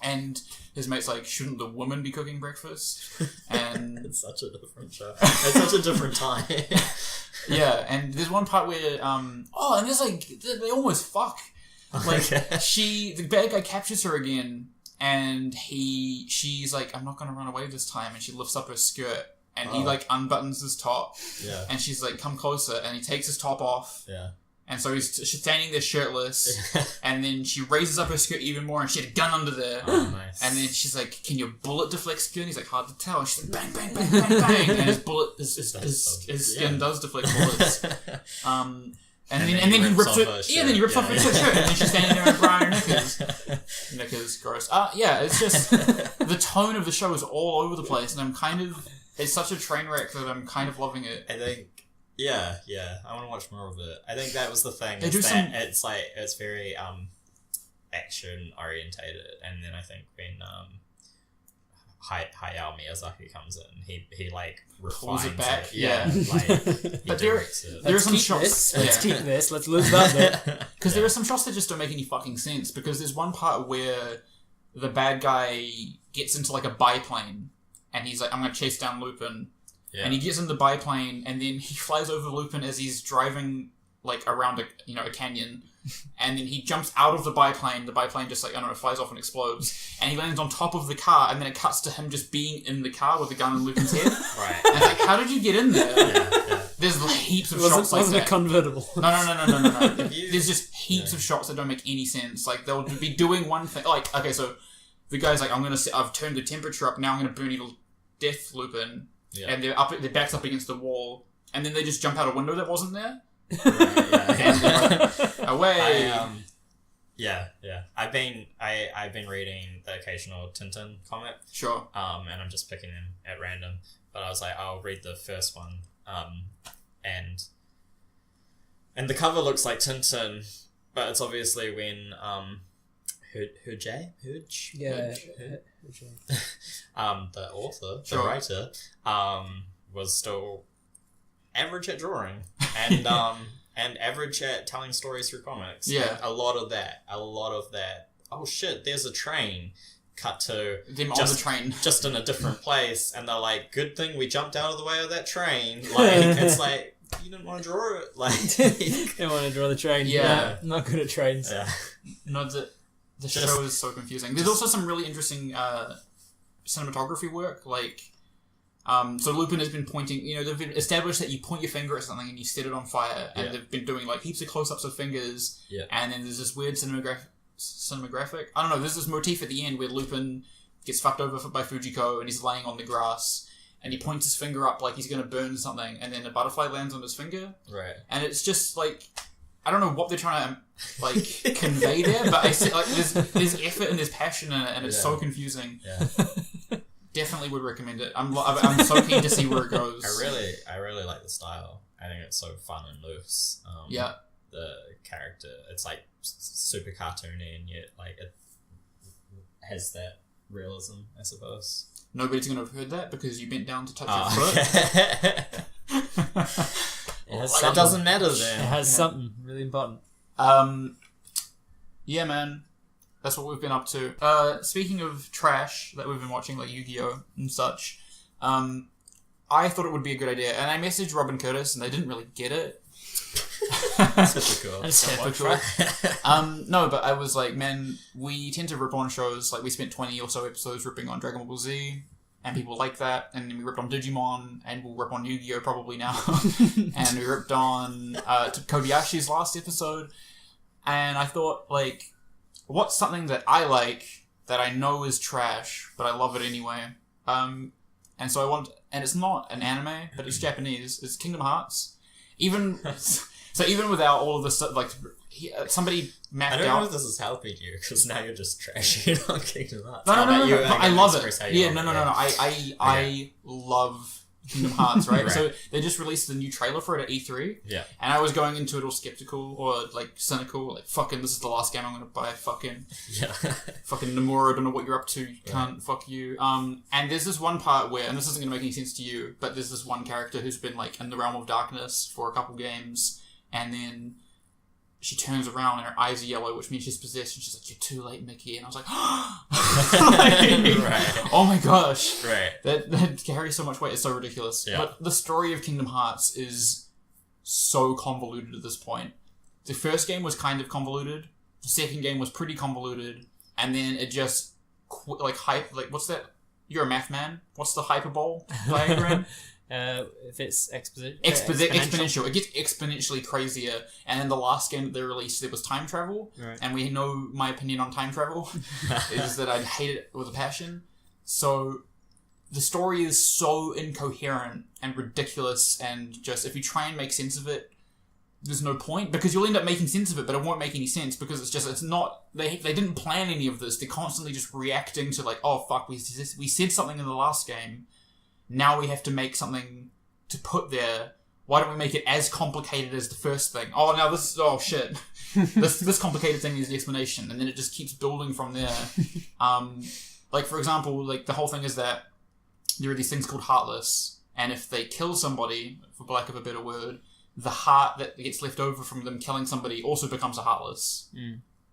Speaker 1: And his mate's like, shouldn't the woman be cooking breakfast? And
Speaker 3: it's such a different show. It's such a different time.
Speaker 1: Yeah, and there's one part where, and there's like, they almost fuck. Like, the bad guy captures her again, and she's like, I'm not gonna run away this time, and she lifts up her skirt, and he like unbuttons his top, and she's like, come closer, and he takes his top off, and so she's standing there shirtless, and then she raises up her skirt even more, and she had a gun under there.
Speaker 3: Oh, nice.
Speaker 1: And then she's like, can your bullet deflect skin? He's like, hard to tell. And she's like, bang, bang, bang, bang, bang. And his skin does deflect bullets. And then he rips it. Yeah, then he rips off her shirt. And then she's standing there in brown knickers. Knickers, gross. It's just, the tone of the show is all over the place, and it's such a train wreck that I'm kind of loving it.
Speaker 3: I think. Yeah, I want to watch more of it. I think that was the thing. It's very action orientated, and then I think when Hayao Miyazaki comes in, he like refines
Speaker 1: it back.
Speaker 3: But
Speaker 1: there are some shots.
Speaker 2: Let's keep this. Let's lose that bit.
Speaker 1: Because there are some shots that just don't make any fucking sense. Because there's one part where the bad guy gets into like a biplane, and he's like, I'm going to chase down Lupin. Yeah. And he gets in the biplane, and then he flies over Lupin as he's driving like around a canyon, and then he jumps out of the biplane. The biplane just flies off and explodes, and he lands on top of the car, and then it cuts to him just being in the car with the gun in Lupin's head.
Speaker 3: Right.
Speaker 1: And it's like, how did you get in there? Yeah. There's heaps of shots like that.
Speaker 2: Wasn't it convertible?
Speaker 1: No. There's just heaps of shots that don't make any sense. Like, they'll be doing one thing. Like, okay, so the guy's like, I've turned the temperature up. Now I'm gonna burn you to death, Lupin. Yeah. And their back's up against the wall, and then they just jump out a window that wasn't there. And they're like, away.
Speaker 3: I've been reading the occasional Tintin comic.
Speaker 1: Sure.
Speaker 3: And I'm just picking them at random. But I was like, I'll read the first one. And the cover looks like Tintin, but it's obviously when Hurj? Yeah. The author, the writer, was still average at drawing and average at telling stories through comics.
Speaker 1: Yeah.
Speaker 3: A lot of that. Oh shit, there's a train. Cut to
Speaker 1: them on the train.
Speaker 3: Just in a different place, and they're like, good thing we jumped out of the way of that train. Like, it's like, you didn't want to draw it. Like,
Speaker 2: didn't want to draw the train.
Speaker 1: Yeah.
Speaker 2: Not good at trains.
Speaker 3: Yeah.
Speaker 1: The show is so confusing. There's also some really interesting cinematography work. Like, so Lupin has been pointing. They've been established that you point your finger at something and you set it on fire, and they've been doing like heaps of close-ups of fingers.
Speaker 3: Yeah.
Speaker 1: And then there's this weird cinematographic. I don't know. There's this motif at the end where Lupin gets fucked over by Fujiko, and he's laying on the grass, and he points his finger up like he's going to burn something, and then a butterfly lands on his finger.
Speaker 3: Right.
Speaker 1: And it's just like, I don't know what they're trying to convey there, but I see there's effort and there's passion in it, and it's so confusing.
Speaker 3: Yeah.
Speaker 1: Definitely would recommend it. I'm so keen to see where it goes.
Speaker 3: I really like the style. I think it's so fun and loose. The character, it's like super cartoony, and yet like it has that realism, I suppose.
Speaker 1: Nobody's going to have heard that because you bent down to touch your foot.
Speaker 3: It doesn't matter then.
Speaker 2: It has something really important.
Speaker 1: Yeah, man. That's what we've been up to. Speaking of trash that we've been watching, like Yu-Gi-Oh! And such, I thought it would be a good idea. And I messaged Robin Curtis, and they didn't really get it.
Speaker 3: Typical.
Speaker 1: No, but I was like, man, we tend to rip on shows. Like, we spent 20 or so episodes ripping on Dragon Ball Z, and people like that. And then we ripped on Digimon, and we'll rip on Yu-Gi-Oh! Probably now. And we ripped on Kobayashi's last episode. And I thought, like, what's something that I like that I know is trash, but I love it anyway? And so and it's not an anime, but it's Japanese. It's Kingdom Hearts. Even without all of this stuff, like, somebody mapped out...
Speaker 3: I don't know if this is helping you, because now you're just trashing on Kingdom Hearts.
Speaker 1: No, I love it. Yeah, no. I love Kingdom Hearts, right?
Speaker 3: Right.
Speaker 1: So they just released the new trailer for it at E3.
Speaker 3: Yeah.
Speaker 1: And I was going into it all skeptical or like cynical, like fucking this is the last game I'm gonna buy. Fucking Nomura, I don't know what you're up to. You can't fuck you. And there's this one part where, and this isn't gonna make any sense to you, but there's this one character who's been like in the realm of darkness for a couple games, and then she turns around and her eyes are yellow, which means she's possessed, and she's like, "You're too late, Mickey." And I was like,
Speaker 3: Right.
Speaker 1: "Oh my gosh!"
Speaker 3: Right.
Speaker 1: That carries so much weight. It's so ridiculous.
Speaker 3: Yeah.
Speaker 1: But the story of Kingdom Hearts is so convoluted at this point. The first game was kind of convoluted. The second game was pretty convoluted, and then it just what's that? You're a math man. What's the hyperbole diagram?
Speaker 2: If it's
Speaker 1: exponential. It gets exponentially crazier. And then the last game that they released, there was time travel.
Speaker 2: Right.
Speaker 1: And we know my opinion on time travel is that I hate it with a passion. So the story is so incoherent and ridiculous, and just if you try and make sense of it, there's no point, because you'll end up making sense of it, but it won't make any sense because it's not, they didn't plan any of this. They're constantly just reacting to like, oh fuck, we said something in the last game. Now we have to make something to put there. Why don't we make it as complicated as the first thing? Oh, now oh shit. this complicated thing is the explanation. And then it just keeps building from there. Like, for example, like the whole thing is that there are these things called Heartless. And if they kill somebody, for lack of a better word, the heart that gets left over from them killing somebody also becomes a Heartless.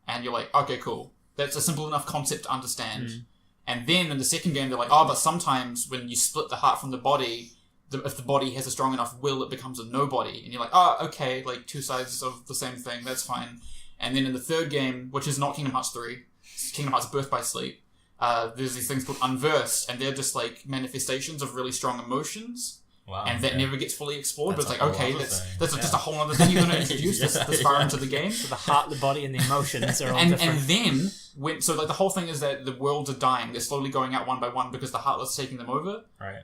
Speaker 1: And you're like, okay, cool. That's a simple enough concept to understand. And then in the second game, they're like, oh, but sometimes when you split the heart from the body, if the body has a strong enough will, it becomes a nobody. And you're like, oh, okay, like two sides of the same thing, that's fine. And then in the third game, which is not Kingdom Hearts 3, it's Kingdom Hearts Birth by Sleep, there's these things called Unversed, and they're just like manifestations of really strong emotions.
Speaker 3: Wow,
Speaker 1: and that never gets fully explored,
Speaker 3: That's
Speaker 1: but it's
Speaker 3: a
Speaker 1: like,
Speaker 3: whole
Speaker 1: okay,
Speaker 3: other
Speaker 1: that's
Speaker 3: thing.
Speaker 1: just a whole other thing you're going to introduce this far into the game.
Speaker 2: So the heart, the body, and the emotions are all
Speaker 1: and
Speaker 2: different.
Speaker 1: then so like the whole thing is that the worlds are dying. They're slowly going out one by one because the Heartless are taking them over.
Speaker 3: Right.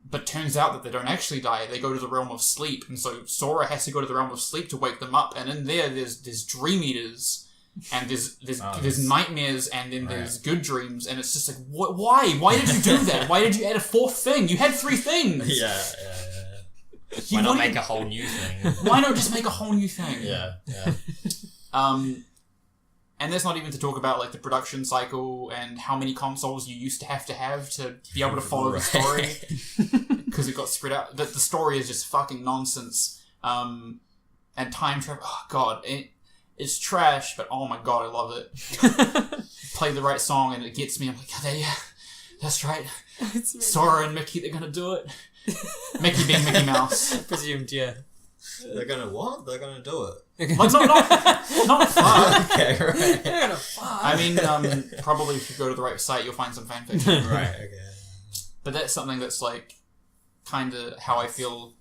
Speaker 1: But turns out that they don't actually die. They go to the realm of sleep, and so Sora has to go to the realm of sleep to wake them up. And in there's Dream Eaters, and there's nightmares, and then there's good dreams, and it's just like, why? Why did you do that? Why did you add a fourth thing? You had 3 things.
Speaker 3: Yeah. Why not make a whole new thing?
Speaker 1: Why not just make a whole new thing?
Speaker 3: Yeah.
Speaker 1: And that's not even to talk about like the production cycle and how many consoles you used to have to be able to follow the story, because it got spread out. The story is just fucking nonsense. And time travel, oh god, it's trash, but oh my god, I love it. Play the right song and it gets me. I'm like, yeah, that's right. Sora and Mickey, they're gonna do it. Mickey being Mickey Mouse.
Speaker 2: Presumed, yeah.
Speaker 4: They're gonna what? They're gonna do it.
Speaker 1: Like, not far.
Speaker 4: Okay, right.
Speaker 2: They're gonna fly.
Speaker 1: I mean, probably if you go to the right site, you'll find some fanfiction.
Speaker 4: Right, okay.
Speaker 1: But that's something that's like kind of how I feel.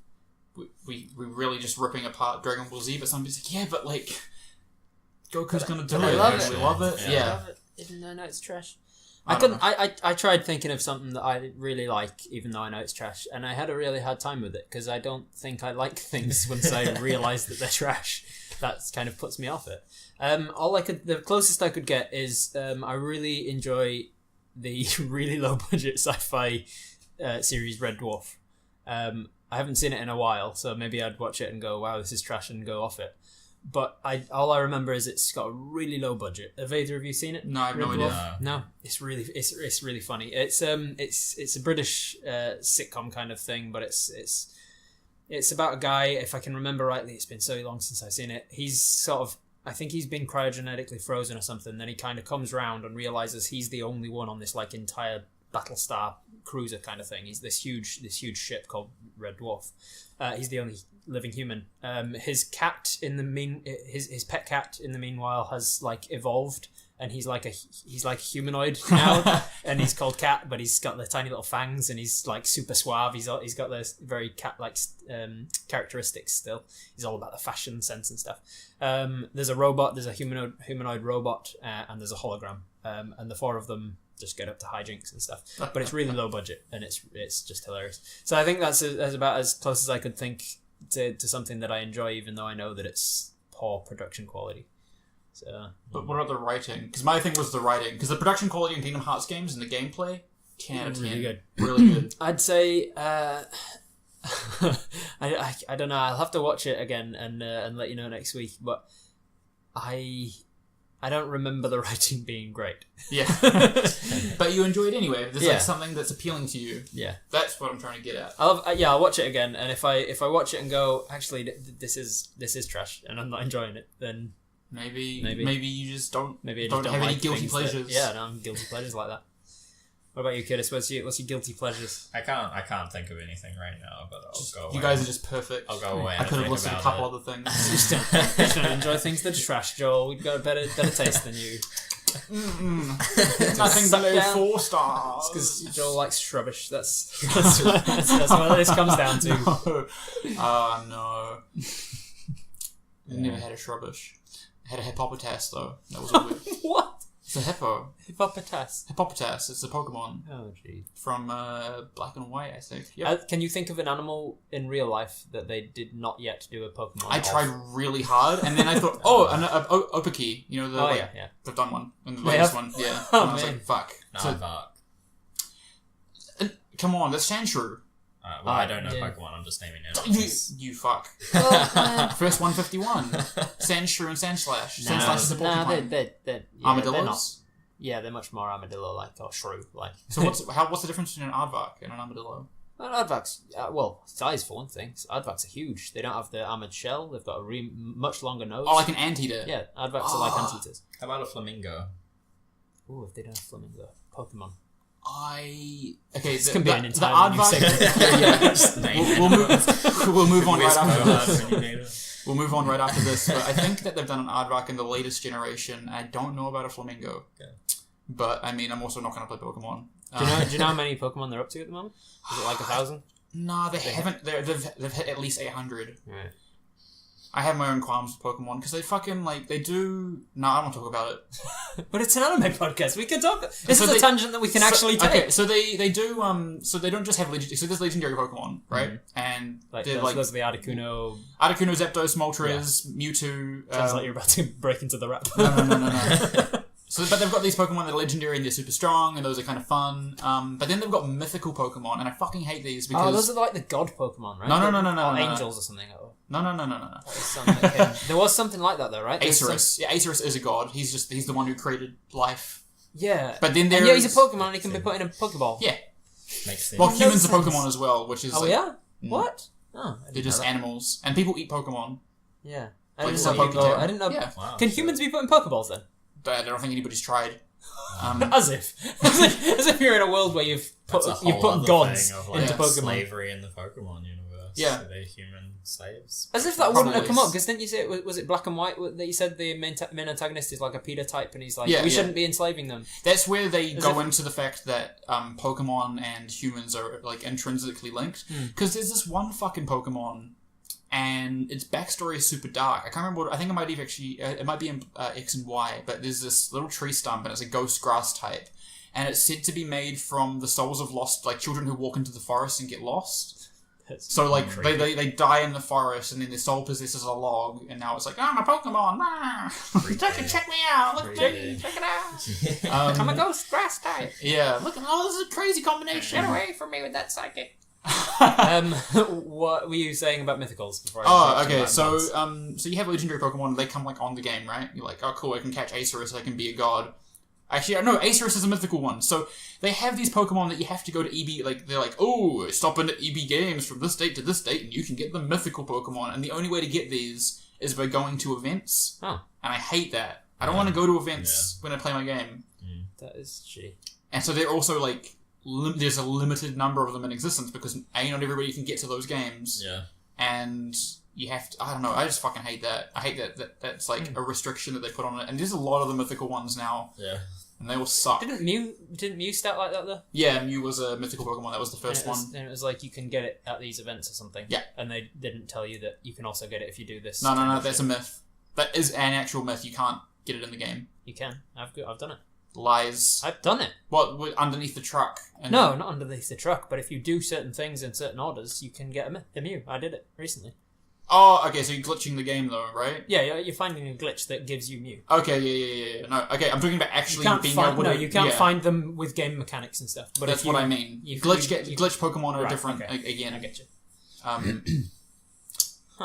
Speaker 1: We really just ripping apart Dragon Ball Z, but somebody's like, yeah, but like Goku's gonna do it.
Speaker 2: I love it.
Speaker 1: We love it.
Speaker 2: I
Speaker 1: Yeah.
Speaker 2: love it, even though I know it's trash.
Speaker 1: I
Speaker 2: I
Speaker 1: don't
Speaker 2: couldn't. I tried thinking of something that I really like, even though I know it's trash, and I had a really hard time with it because I don't think I like things once I realise that they're trash. That kind of puts me off it. The closest I could get is I really enjoy the really low budget sci-fi series Red Dwarf. I haven't seen it in a while, so maybe I'd watch it and go, "Wow, this is trash," and go off it. But all I remember is it's got a really low budget. Have either of you seen it?
Speaker 1: No, I have no idea.
Speaker 2: No, it's really funny. It's a British sitcom kind of thing, but it's about a guy. If I can remember rightly, it's been so long since I've seen it. He's sort of, I think he's been cryogenetically frozen or something. Then he kind of comes round and realizes he's the only one on this like entire Battlestar cruiser kind of thing. He's this huge ship called Red Dwarf. He's the only living human. His cat his pet cat in the meanwhile has like evolved, and he's like a humanoid now, and he's called Cat, but he's got the tiny little fangs, and he's like super suave. He's got those very cat-like characteristics still. He's all about the fashion sense and stuff. There's a robot, there's a humanoid robot, and there's a hologram, and the 4 of them just get up to hijinks and stuff. But it's really low budget, and it's just hilarious. So I think that's about as close as I could think to something that I enjoy, even though I know that it's poor production quality. So,
Speaker 1: but what about the writing? Because my thing was the writing. Because the production quality in Kingdom Hearts games and the gameplay, 10 out of 10.
Speaker 2: Really good.
Speaker 1: Really good.
Speaker 2: I'd say I don't know. I'll have to watch it again and let you know next week. But I don't remember the writing being great.
Speaker 1: Yeah. But you enjoy it anyway. There's
Speaker 2: Yeah.
Speaker 1: like something that's appealing to you.
Speaker 2: Yeah.
Speaker 1: That's what I'm trying to get at.
Speaker 2: I'll watch it again, and if I watch it and go, actually, this is trash, and I'm not enjoying it, then
Speaker 1: Maybe you just don't have
Speaker 2: like
Speaker 1: any guilty
Speaker 2: things
Speaker 1: pleasures.
Speaker 2: I don't have guilty pleasures like that. What about you, Curtis? What's your guilty pleasures?
Speaker 3: I can't think of anything right now, but I'll go away.
Speaker 1: You guys are just perfect.
Speaker 3: I'll go away.
Speaker 1: I could have
Speaker 3: think
Speaker 1: listed a
Speaker 3: about
Speaker 1: couple
Speaker 3: it.
Speaker 1: other things.
Speaker 2: Just don't enjoy things that are trash, Joel. We've got a better taste than you.
Speaker 1: Nothing
Speaker 2: Suck
Speaker 1: below
Speaker 2: down.
Speaker 1: 4 stars.
Speaker 2: Because Joel likes shrubbish. That's what this comes down to.
Speaker 1: No. Oh no. I never had a shrubbish. I had a hippopotas though. That was a weird.
Speaker 2: What?
Speaker 1: It's a hippo.
Speaker 2: Hippopotas.
Speaker 1: Hippopotas. It's a Pokemon
Speaker 2: Oh, gee.
Speaker 1: from Black and White, I think. Yep.
Speaker 2: Can you think of an animal in real life that they did not yet do a Pokemon
Speaker 1: I
Speaker 2: of?
Speaker 1: tried really hard, and then I thought, Opaki. You know the
Speaker 2: Oh, yeah.
Speaker 1: they've done one in the
Speaker 2: They
Speaker 1: latest
Speaker 2: have?
Speaker 1: one. Yeah.
Speaker 2: Oh,
Speaker 1: And I was
Speaker 2: man.
Speaker 1: like, fuck. So,
Speaker 3: Narvark.
Speaker 1: come on, that's Sandshrew.
Speaker 3: I don't know
Speaker 2: yeah.
Speaker 3: Pokemon. I'm just naming it.
Speaker 1: You fuck.
Speaker 2: Well,
Speaker 1: First 151. Sandshrew and Sandslash. Sandslash is a Pokemon.
Speaker 2: they're
Speaker 1: Armadillos?
Speaker 2: they're not. Yeah, they're much more armadillo-like or shrew-like.
Speaker 1: So what's the difference between an aardvark and an armadillo?
Speaker 2: Well, aardvarks, size for one thing. Aardvarks are huge. They don't have the armored shell. They've got a much longer nose.
Speaker 1: Oh, like an anteater.
Speaker 2: Yeah, aardvarks are like anteaters.
Speaker 3: How about a flamingo?
Speaker 2: Ooh, if they don't have flamingo. Pokemon. This can be an entirely new
Speaker 1: aardvark.
Speaker 2: segment.
Speaker 1: We'll move on right after this.
Speaker 3: When you need it.
Speaker 1: We'll move on right after this. But I think that they've done an aardvark in the latest generation. I don't know about a flamingo.
Speaker 3: Okay.
Speaker 1: But I mean, I'm also not going to play Pokemon.
Speaker 2: Do you know how many Pokemon they're up to at the moment? Is it like 1,000?
Speaker 1: Nah, they haven't. They've hit at least 800.
Speaker 2: Right.
Speaker 1: I have my own qualms with Pokemon because they fucking they do. No, I don't want to talk about it.
Speaker 2: But it's an anime podcast. We can talk. This
Speaker 1: So
Speaker 2: is a
Speaker 1: they-
Speaker 2: tangent that we can actually take.
Speaker 1: Okay, so they do. So they don't just have legendary. So there's legendary Pokemon, right? And
Speaker 2: Like
Speaker 1: they're
Speaker 2: those are the Articuno.
Speaker 1: Articuno, Zapdos, Moltres, Mewtwo.
Speaker 2: Sounds like you're about to break into the rap.
Speaker 1: No. So, but they've got these Pokemon that are legendary and they're super strong, and those are kind of fun. But then they've got mythical Pokemon, and I fucking hate these because
Speaker 2: Oh, those are like the god Pokemon, right?
Speaker 1: No.
Speaker 2: Or
Speaker 1: no.
Speaker 2: angels or something. Oh,
Speaker 1: no.
Speaker 2: that was something. There was something like that though, right? There's
Speaker 1: Acerus. Yeah, Acerus is a god. He's the one who created life.
Speaker 2: Yeah.
Speaker 1: But then
Speaker 2: And he's a
Speaker 1: there's
Speaker 2: Pokemon and he can be put in a Pokeball.
Speaker 1: Yeah.
Speaker 3: Makes sense.
Speaker 1: Well,
Speaker 2: No
Speaker 1: humans are
Speaker 2: sense.
Speaker 1: Pokemon as well, which is
Speaker 2: Oh,
Speaker 1: like,
Speaker 2: yeah? What? Oh, I
Speaker 1: they're
Speaker 2: didn't
Speaker 1: just
Speaker 2: know that.
Speaker 1: animals, and people eat Pokemon.
Speaker 2: Yeah.
Speaker 1: Like
Speaker 2: I didn't
Speaker 1: some
Speaker 2: know you
Speaker 1: Pokemon.
Speaker 2: go- I didn't know.
Speaker 1: Yeah.
Speaker 3: Wow.
Speaker 2: Can humans be put in Pokeballs then?
Speaker 1: But I don't think anybody's tried.
Speaker 2: As if you're in a world where you've put
Speaker 3: That's a whole
Speaker 2: gods
Speaker 3: other thing of, like,
Speaker 2: into Pokemon.
Speaker 3: slavery in the Pokemon universe.
Speaker 1: Yeah.
Speaker 3: So they're human slaves.
Speaker 2: As if that wouldn't have
Speaker 1: Probably
Speaker 2: come up,
Speaker 1: is.
Speaker 2: because didn't you say was it Black and White that you said the main antagonist is like a Peter type, and he's like,
Speaker 1: Yeah,
Speaker 2: we
Speaker 1: yeah.
Speaker 2: shouldn't be enslaving them.
Speaker 1: That's where they
Speaker 2: As
Speaker 1: go
Speaker 2: if-
Speaker 1: into the fact that Pokemon and humans are like intrinsically linked. Because there's this one fucking Pokemon, and its backstory is super dark. I can't remember what. I think it might it might be in X and Y, but there's this little tree stump, and it's a ghost grass type, and it's said to be made from the souls of lost like children who walk into the forest and get lost. So like they die in the forest, and then their soul possesses a log, and now it's like, I'm a Pokemon. Check me out. Look, check it out.
Speaker 2: I'm a ghost grass type.
Speaker 1: Yeah, look, this is a crazy combination.
Speaker 2: Get away from me with that psychic. What were you saying about mythicals before?
Speaker 1: Oh, okay.
Speaker 2: interrupt you about
Speaker 1: So, so you have legendary Pokemon. They come like on the game, right? You're like, oh, cool. I can catch Acerus. I can be a god. Actually, no. Acerus is a mythical one. So they have these Pokemon that you have to go to EB. Like they're like, oh, stop in at EB Games from this date to this date, and you can get the mythical Pokemon. And the only way to get these is by going to events.
Speaker 2: Oh.
Speaker 1: And I hate that. I don't want to go to events when I play my game.
Speaker 2: That is shitty.
Speaker 1: And so they're also like, there's a limited number of them in existence because not everybody can get to those games.
Speaker 3: Yeah.
Speaker 1: And you have to, I don't know, I just fucking hate that. I hate that's like a restriction that they put on it. And there's a lot of the mythical ones now.
Speaker 3: Yeah.
Speaker 1: And they all suck.
Speaker 2: Didn't Mew start like that though?
Speaker 1: Yeah, Mew was a mythical Pokemon. That was the first one.
Speaker 2: And it was like you can get it at these events or something.
Speaker 1: Yeah.
Speaker 2: And they didn't tell you that you can also get it if you do this.
Speaker 1: No,
Speaker 2: kind of
Speaker 1: that's
Speaker 2: shit.
Speaker 1: a myth. That is an actual myth. You can't get it in the game.
Speaker 2: You can. I've done it.
Speaker 1: Lies.
Speaker 2: I've done it.
Speaker 1: What, underneath the truck? And
Speaker 2: No, not underneath the truck. But if you do certain things in certain orders, you can get a Mew. I did it recently.
Speaker 1: Oh, okay, so you're glitching the game though, right?
Speaker 2: Yeah, you're finding a glitch that gives you Mew.
Speaker 1: Okay, yeah. No, okay, I'm talking about actually being able to...
Speaker 2: you can't
Speaker 1: yeah.
Speaker 2: find them with game mechanics and stuff. But
Speaker 1: That's
Speaker 2: if you,
Speaker 1: what I mean.
Speaker 2: you-
Speaker 1: glitch
Speaker 2: you-
Speaker 1: glitch Pokemon are
Speaker 2: Right,
Speaker 1: different
Speaker 2: okay.
Speaker 1: again.
Speaker 2: I get you.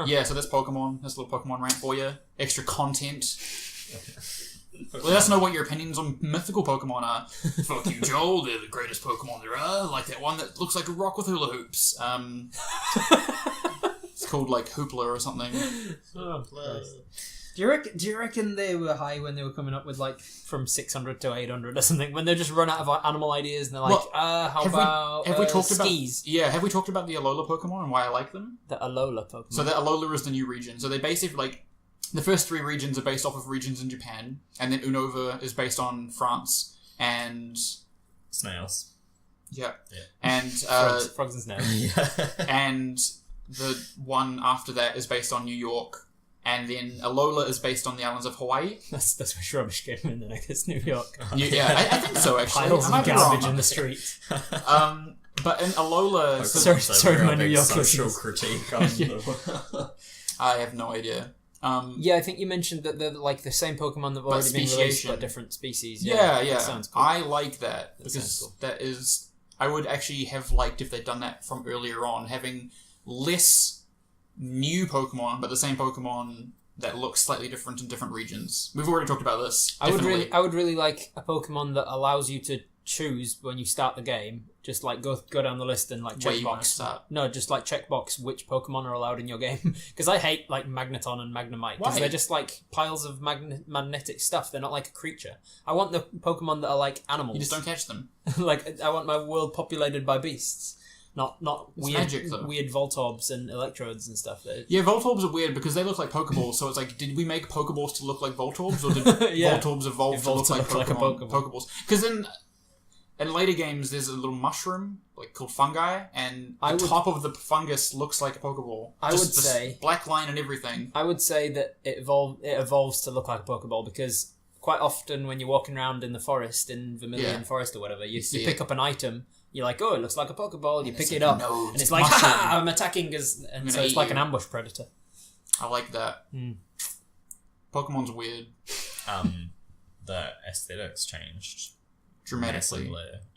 Speaker 1: Yeah, so that's Pokemon. That's a little Pokemon rant for you. Extra content. Let us know what your opinions on mythical Pokemon are. Fuck you, Joel. They're the greatest Pokemon there are. Like that one that looks like a rock with hula hoops. It's called like Hoopla or something.
Speaker 2: Do you reckon they were high when they were coming up with like from 600 to 800 or something? When they just run out of animal ideas and they're like,
Speaker 1: have we talked
Speaker 2: skis?
Speaker 1: have we talked about the Alola Pokemon and why I like them?
Speaker 2: The Alola Pokemon.
Speaker 1: So the Alola is the new region. So they basically like the first 3 regions are based off of regions in Japan, and then Unova is based on France and
Speaker 3: snails.
Speaker 1: Yeah.
Speaker 3: Yeah.
Speaker 1: And
Speaker 2: frogs and snails.
Speaker 1: And the one after that is based on New York. And then Alola is based on the islands of Hawaii.
Speaker 2: That's where Shrubbish came in, then I guess New York.
Speaker 1: I think so, actually.
Speaker 2: Piles of garbage in the street.
Speaker 1: But in Alola...
Speaker 2: Sorry, my New York
Speaker 3: social critique on
Speaker 1: I have no idea.
Speaker 2: I think you mentioned that they're like the same Pokemon that have already been released, but different species.
Speaker 1: Yeah.
Speaker 2: That sounds cool.
Speaker 1: I like that because cool. That is... I would actually have liked if they'd done that from earlier on, having less new Pokemon, but the same Pokemon that looks slightly different in different regions. We've already talked about this.
Speaker 2: I would really like a Pokemon that allows you to choose when you start the game. Just like go down the list and like checkbox. No, just like checkbox which Pokemon are allowed in your game. Because I hate like Magneton and Magnemite because they're just like piles of magnetic stuff. They're not like a creature. I want the Pokemon that are like animals.
Speaker 1: You just don't catch them.
Speaker 2: Like I want my world populated by beasts. Not weird Voltorbs and Electrodes and stuff.
Speaker 1: Yeah, Voltorbs are weird because they look like Pokeballs, so it's like, did we make Pokeballs to look like Voltorbs, or did Voltorbs evolve to look like Pokeballs? Because in later games, there's a little mushroom like called fungi, and the top of the fungus looks like a Pokeball.
Speaker 2: I would say
Speaker 1: black line and everything.
Speaker 2: I would say that it evolves to look like a Pokeball because quite often when you're walking around in the forest, in Vermilion Forest or whatever, you pick up an item. You're like, oh, it looks like a Pokeball. You pick it up, and it's like, ha! I'm attacking, and so it's like an ambush predator.
Speaker 1: I like that. Pokemon's weird.
Speaker 3: The aesthetics changed
Speaker 1: dramatically.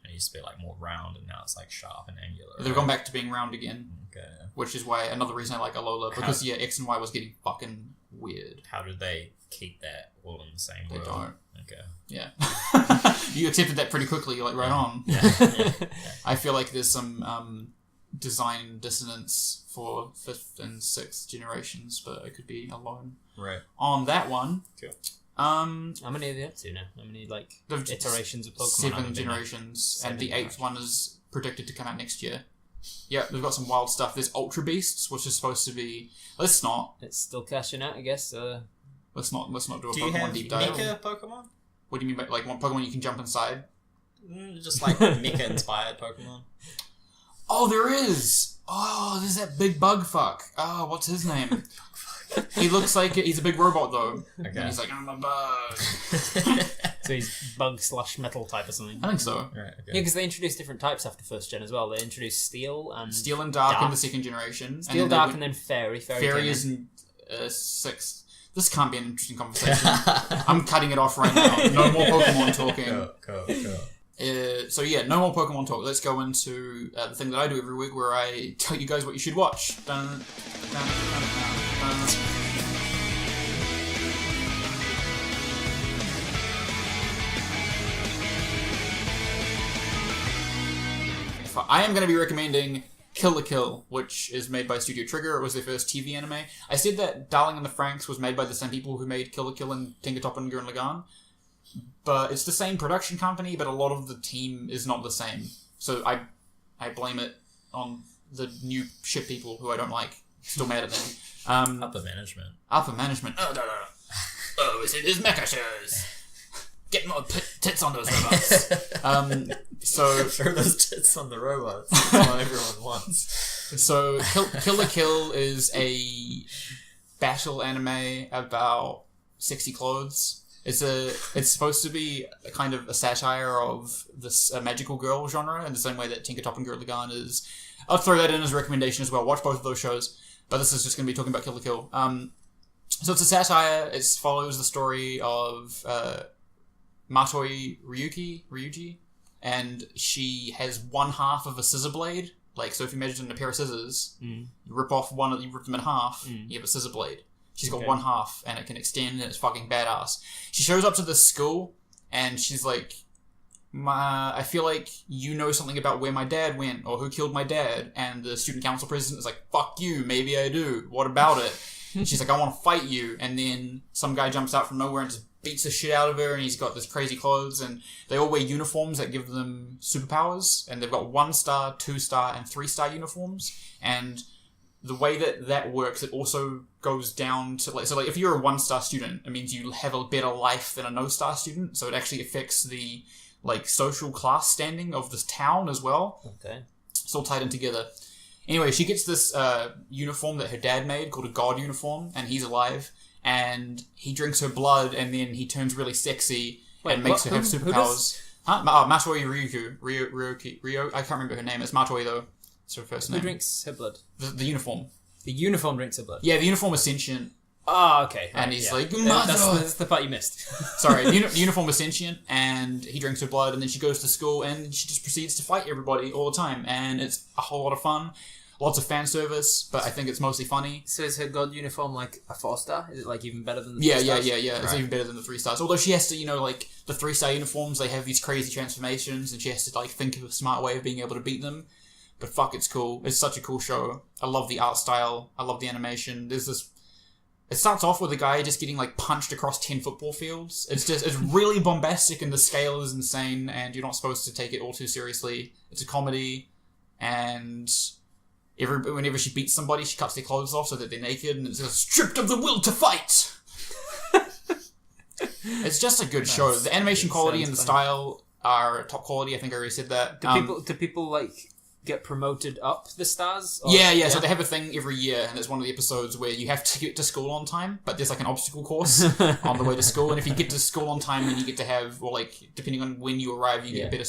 Speaker 3: It used to be like more round, and now it's like sharp and angular.
Speaker 1: They've gone back to being round again.
Speaker 3: Okay.
Speaker 1: Which is why another reason I like Alola, because X and Y was getting fucking weird.
Speaker 3: How did they keep that all in the same world?
Speaker 1: They don't.
Speaker 3: Okay.
Speaker 1: Yeah. You accepted that pretty quickly. You're like, right on.
Speaker 3: Yeah.
Speaker 1: I feel like there's some design dissonance for 5th and 6th generations, but I could be alone on that one.
Speaker 3: Cool.
Speaker 2: How many are they up to now? How many iterations of Pokemon?
Speaker 1: 7 generations, and the 8th one is predicted to come out next year. Yeah, they've got some wild stuff. There's Ultra Beasts, which is supposed to be... Let's not.
Speaker 2: It's still cashing out, I guess.
Speaker 1: Let's not do a
Speaker 3: Pokemon
Speaker 1: Pokemon deep dive.
Speaker 3: Do you have Mecha Pokemon?
Speaker 1: What do you mean by, like, one Pokemon you can jump inside?
Speaker 3: Just like Mecha-inspired Pokemon.
Speaker 1: Oh, there is! Oh, there's that big bug fuck. Oh, what's his name? He looks like... He's a big robot, though. Okay. And he's like, I'm a bug.
Speaker 2: So he's bug/metal type or something.
Speaker 1: I think so.
Speaker 3: Right, okay.
Speaker 2: Yeah, because they introduced different types after 1st gen as well. They introduced Steel and
Speaker 1: Dark in the 2nd generation.
Speaker 2: Steel, Dark, and then Fairy.
Speaker 1: Fairy is in 6th. This can't be an interesting conversation. I'm cutting it off right now. No more Pokemon talking.
Speaker 3: Cool.
Speaker 1: So yeah, no more Pokemon talk. Let's go into the thing that I do every week where I tell you guys what you should watch. Dun, dun, dun, dun, dun. I am going to be recommending Kill la Kill, which is made by Studio Trigger. It was their first TV anime. I said that Darling in the Franxx was made by the same people who made Kill la Kill and Tenga Toppa and Gurren Lagann. But it's the same production company, but a lot of the team is not the same. So I blame it on the new shit people who I don't like. Still mad at them.
Speaker 3: Upper management.
Speaker 1: Oh, no. Oh, it's mecha shows. Get more tits on those robots. So
Speaker 3: throw those tits on the robots. That's what everyone wants.
Speaker 1: So Kill la Kill is a battle anime about sexy clothes. It's supposed to be a kind of a satire of this magical girl genre in the same way that Tenga Toppa and Gurren Lagann is. I'll throw that in as a recommendation as well. Watch both of those shows. But this is just going to be talking about Kill la Kill. So it's a satire. It follows the story of Matoi Ryuji, and she has one half of a scissor blade, Like, so if you imagine a pair of scissors, you rip off one, you rip them in half, you have a scissor blade. She's got one half, and it can extend, and it's fucking badass. She shows up to this school, and she's like, I feel like you know something about where my dad went, or who killed my dad. And the student council president is like, fuck you, maybe I do. What about it? She's like, I want to fight you. And then some guy jumps out from nowhere and just beats the shit out of her, and he's got this crazy clothes, and they all wear uniforms that give them superpowers, and they've got 1-star, 2-star, and 3-star uniforms. And the way that works, it also goes down to, like, so like if you're a 1-star student, it means you have a better life than a no-star student, so it actually affects the, like, social class standing of this town as well.
Speaker 2: Okay.
Speaker 1: It's all tied in together. Anyway, she gets this uniform that her dad made called a god uniform, and he's alive, and he drinks her blood, and then he turns really sexy and makes her have superpowers. Matoi Ryuko. I can't remember her name. It's Matoi, though. It's her first name.
Speaker 2: Who drinks her blood?
Speaker 1: The uniform.
Speaker 2: The uniform drinks her blood?
Speaker 1: Yeah, the uniform is sentient.
Speaker 2: Ah, okay.
Speaker 1: And he's like,
Speaker 2: that's the part you missed.
Speaker 1: Sorry, the uniform is sentient, and he drinks her blood, and then she goes to school, and she just proceeds to fight everybody all the time, and it's a whole lot of fun. Lots of fan service, but I think it's mostly funny.
Speaker 2: So is her god uniform like a 4-star? Is it like even better than the 3
Speaker 1: Yeah.
Speaker 2: stars?
Speaker 1: It's even better than the 3 stars. Although she has to, like, the 3-star uniforms, they have these crazy transformations, and she has to, like, think of a smart way of being able to beat them. But fuck, it's cool. It's such a cool show. I love the art style. I love the animation. There's this... It starts off with a guy just getting, like, punched across 10 football fields. It's really bombastic, and the scale is insane, and you're not supposed to take it all too seriously. It's a comedy, and... whenever she beats somebody, she cuts their clothes off so that they're naked, and it's stripped of the will to fight. It's just a good show. The animation quality and the style are top quality. I think I already said that.
Speaker 2: Do people like get promoted up the stars?
Speaker 1: Yeah. So they have a thing every year, and it's one of the episodes where you have to get to school on time, but there's like an obstacle course on the way to school, and if you get to school on time, then you get to have, or like depending on when you arrive, you get a better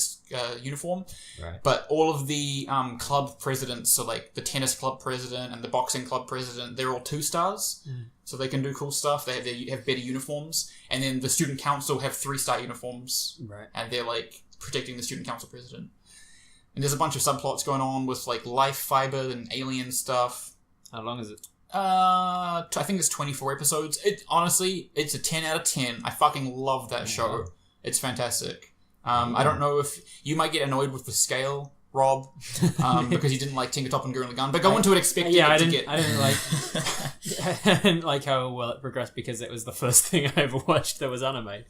Speaker 1: uniform.
Speaker 2: Right.
Speaker 1: But all of the club presidents, so like the tennis club president and the boxing club president, they're all 2-stars, so they can do cool stuff. They have better uniforms, and then the student council have 3-star uniforms,
Speaker 2: right?
Speaker 1: And they're like protecting the student council president. And there's a bunch of subplots going on with, like, life fiber and alien stuff.
Speaker 2: How long is it?
Speaker 1: I think it's 24 episodes. Honestly, it's a 10 out of 10. I fucking love that show. It's fantastic. I don't know if... You might get annoyed with the scale, Rob, because you didn't like Tinker Top and Gurren Lagann, but go into it expecting it to get...
Speaker 2: I didn't like how well it progressed because it was the first thing I ever watched that was anime,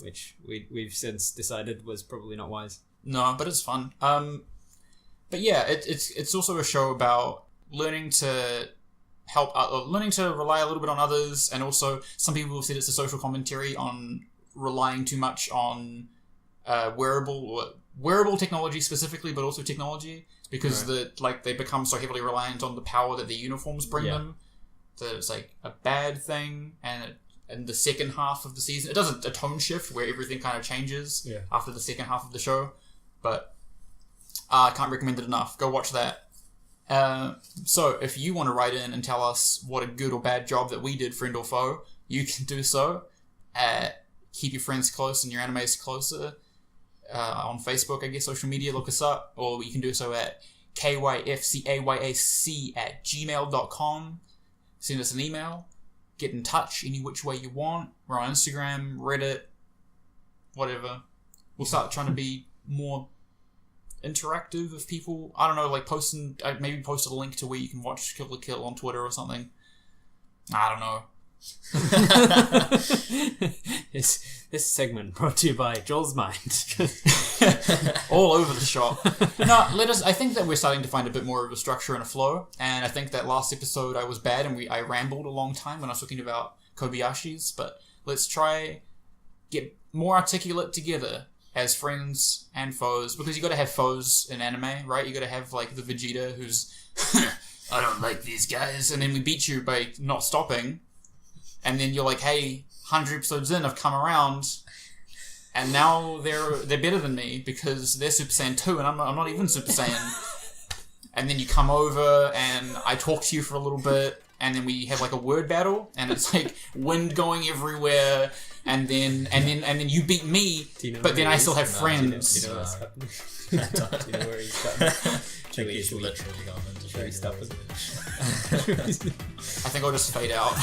Speaker 2: which we've since decided was probably not wise.
Speaker 1: No, but it's fun. But yeah, it's also a show about learning to learning to rely a little bit on others, and also some people have said it's a social commentary on relying too much on wearable technology specifically, but also technology, because they become so heavily reliant on the power that the uniforms bring them that it's like a bad thing. And in the second half of the season, it does a tone shift where everything kind of changes after the second half of the show. But I can't recommend it enough. Go watch that. So if you want to write in and tell us what a good or bad job that we did, friend or foe, you can do so. Keep your friends close and your animes closer. On Facebook, I guess, social media, look us up. Or you can do so at KYFCaYAC@gmail.com. Send us an email. Get in touch any which way you want. We're on Instagram, Reddit, whatever. We'll start trying to be more interactive with people. I don't know, like maybe post a link to where you can watch Kill la Kill on Twitter or something. I don't know.
Speaker 2: This segment brought to you by Joel's Mind.
Speaker 1: All over the shop. No, I think that we're starting to find a bit more of a structure and a flow, and I think that last episode I was bad and I rambled a long time when I was talking about Kobayashi's, but let's try get more articulate together as friends and foes, because you got to have foes in anime, right? You got to have like the Vegeta who's I don't like these guys, and then we beat you by not stopping, and then you're like, hey, 100 episodes in, I've come around, and now they're better than me because they're Super Saiyan 2 and I'm not even Super Saiyan. And then you come over and I talk to you for a little bit, and then we have like a word battle, and it's like wind going everywhere, and then you beat me, but then I still have friends.
Speaker 2: Do you know what's happening? Do you know where he's
Speaker 4: Chewie's literally gone into
Speaker 2: Chewie
Speaker 4: Dragon
Speaker 2: stuff.
Speaker 4: Ball Z.
Speaker 1: I think I'll just fade out.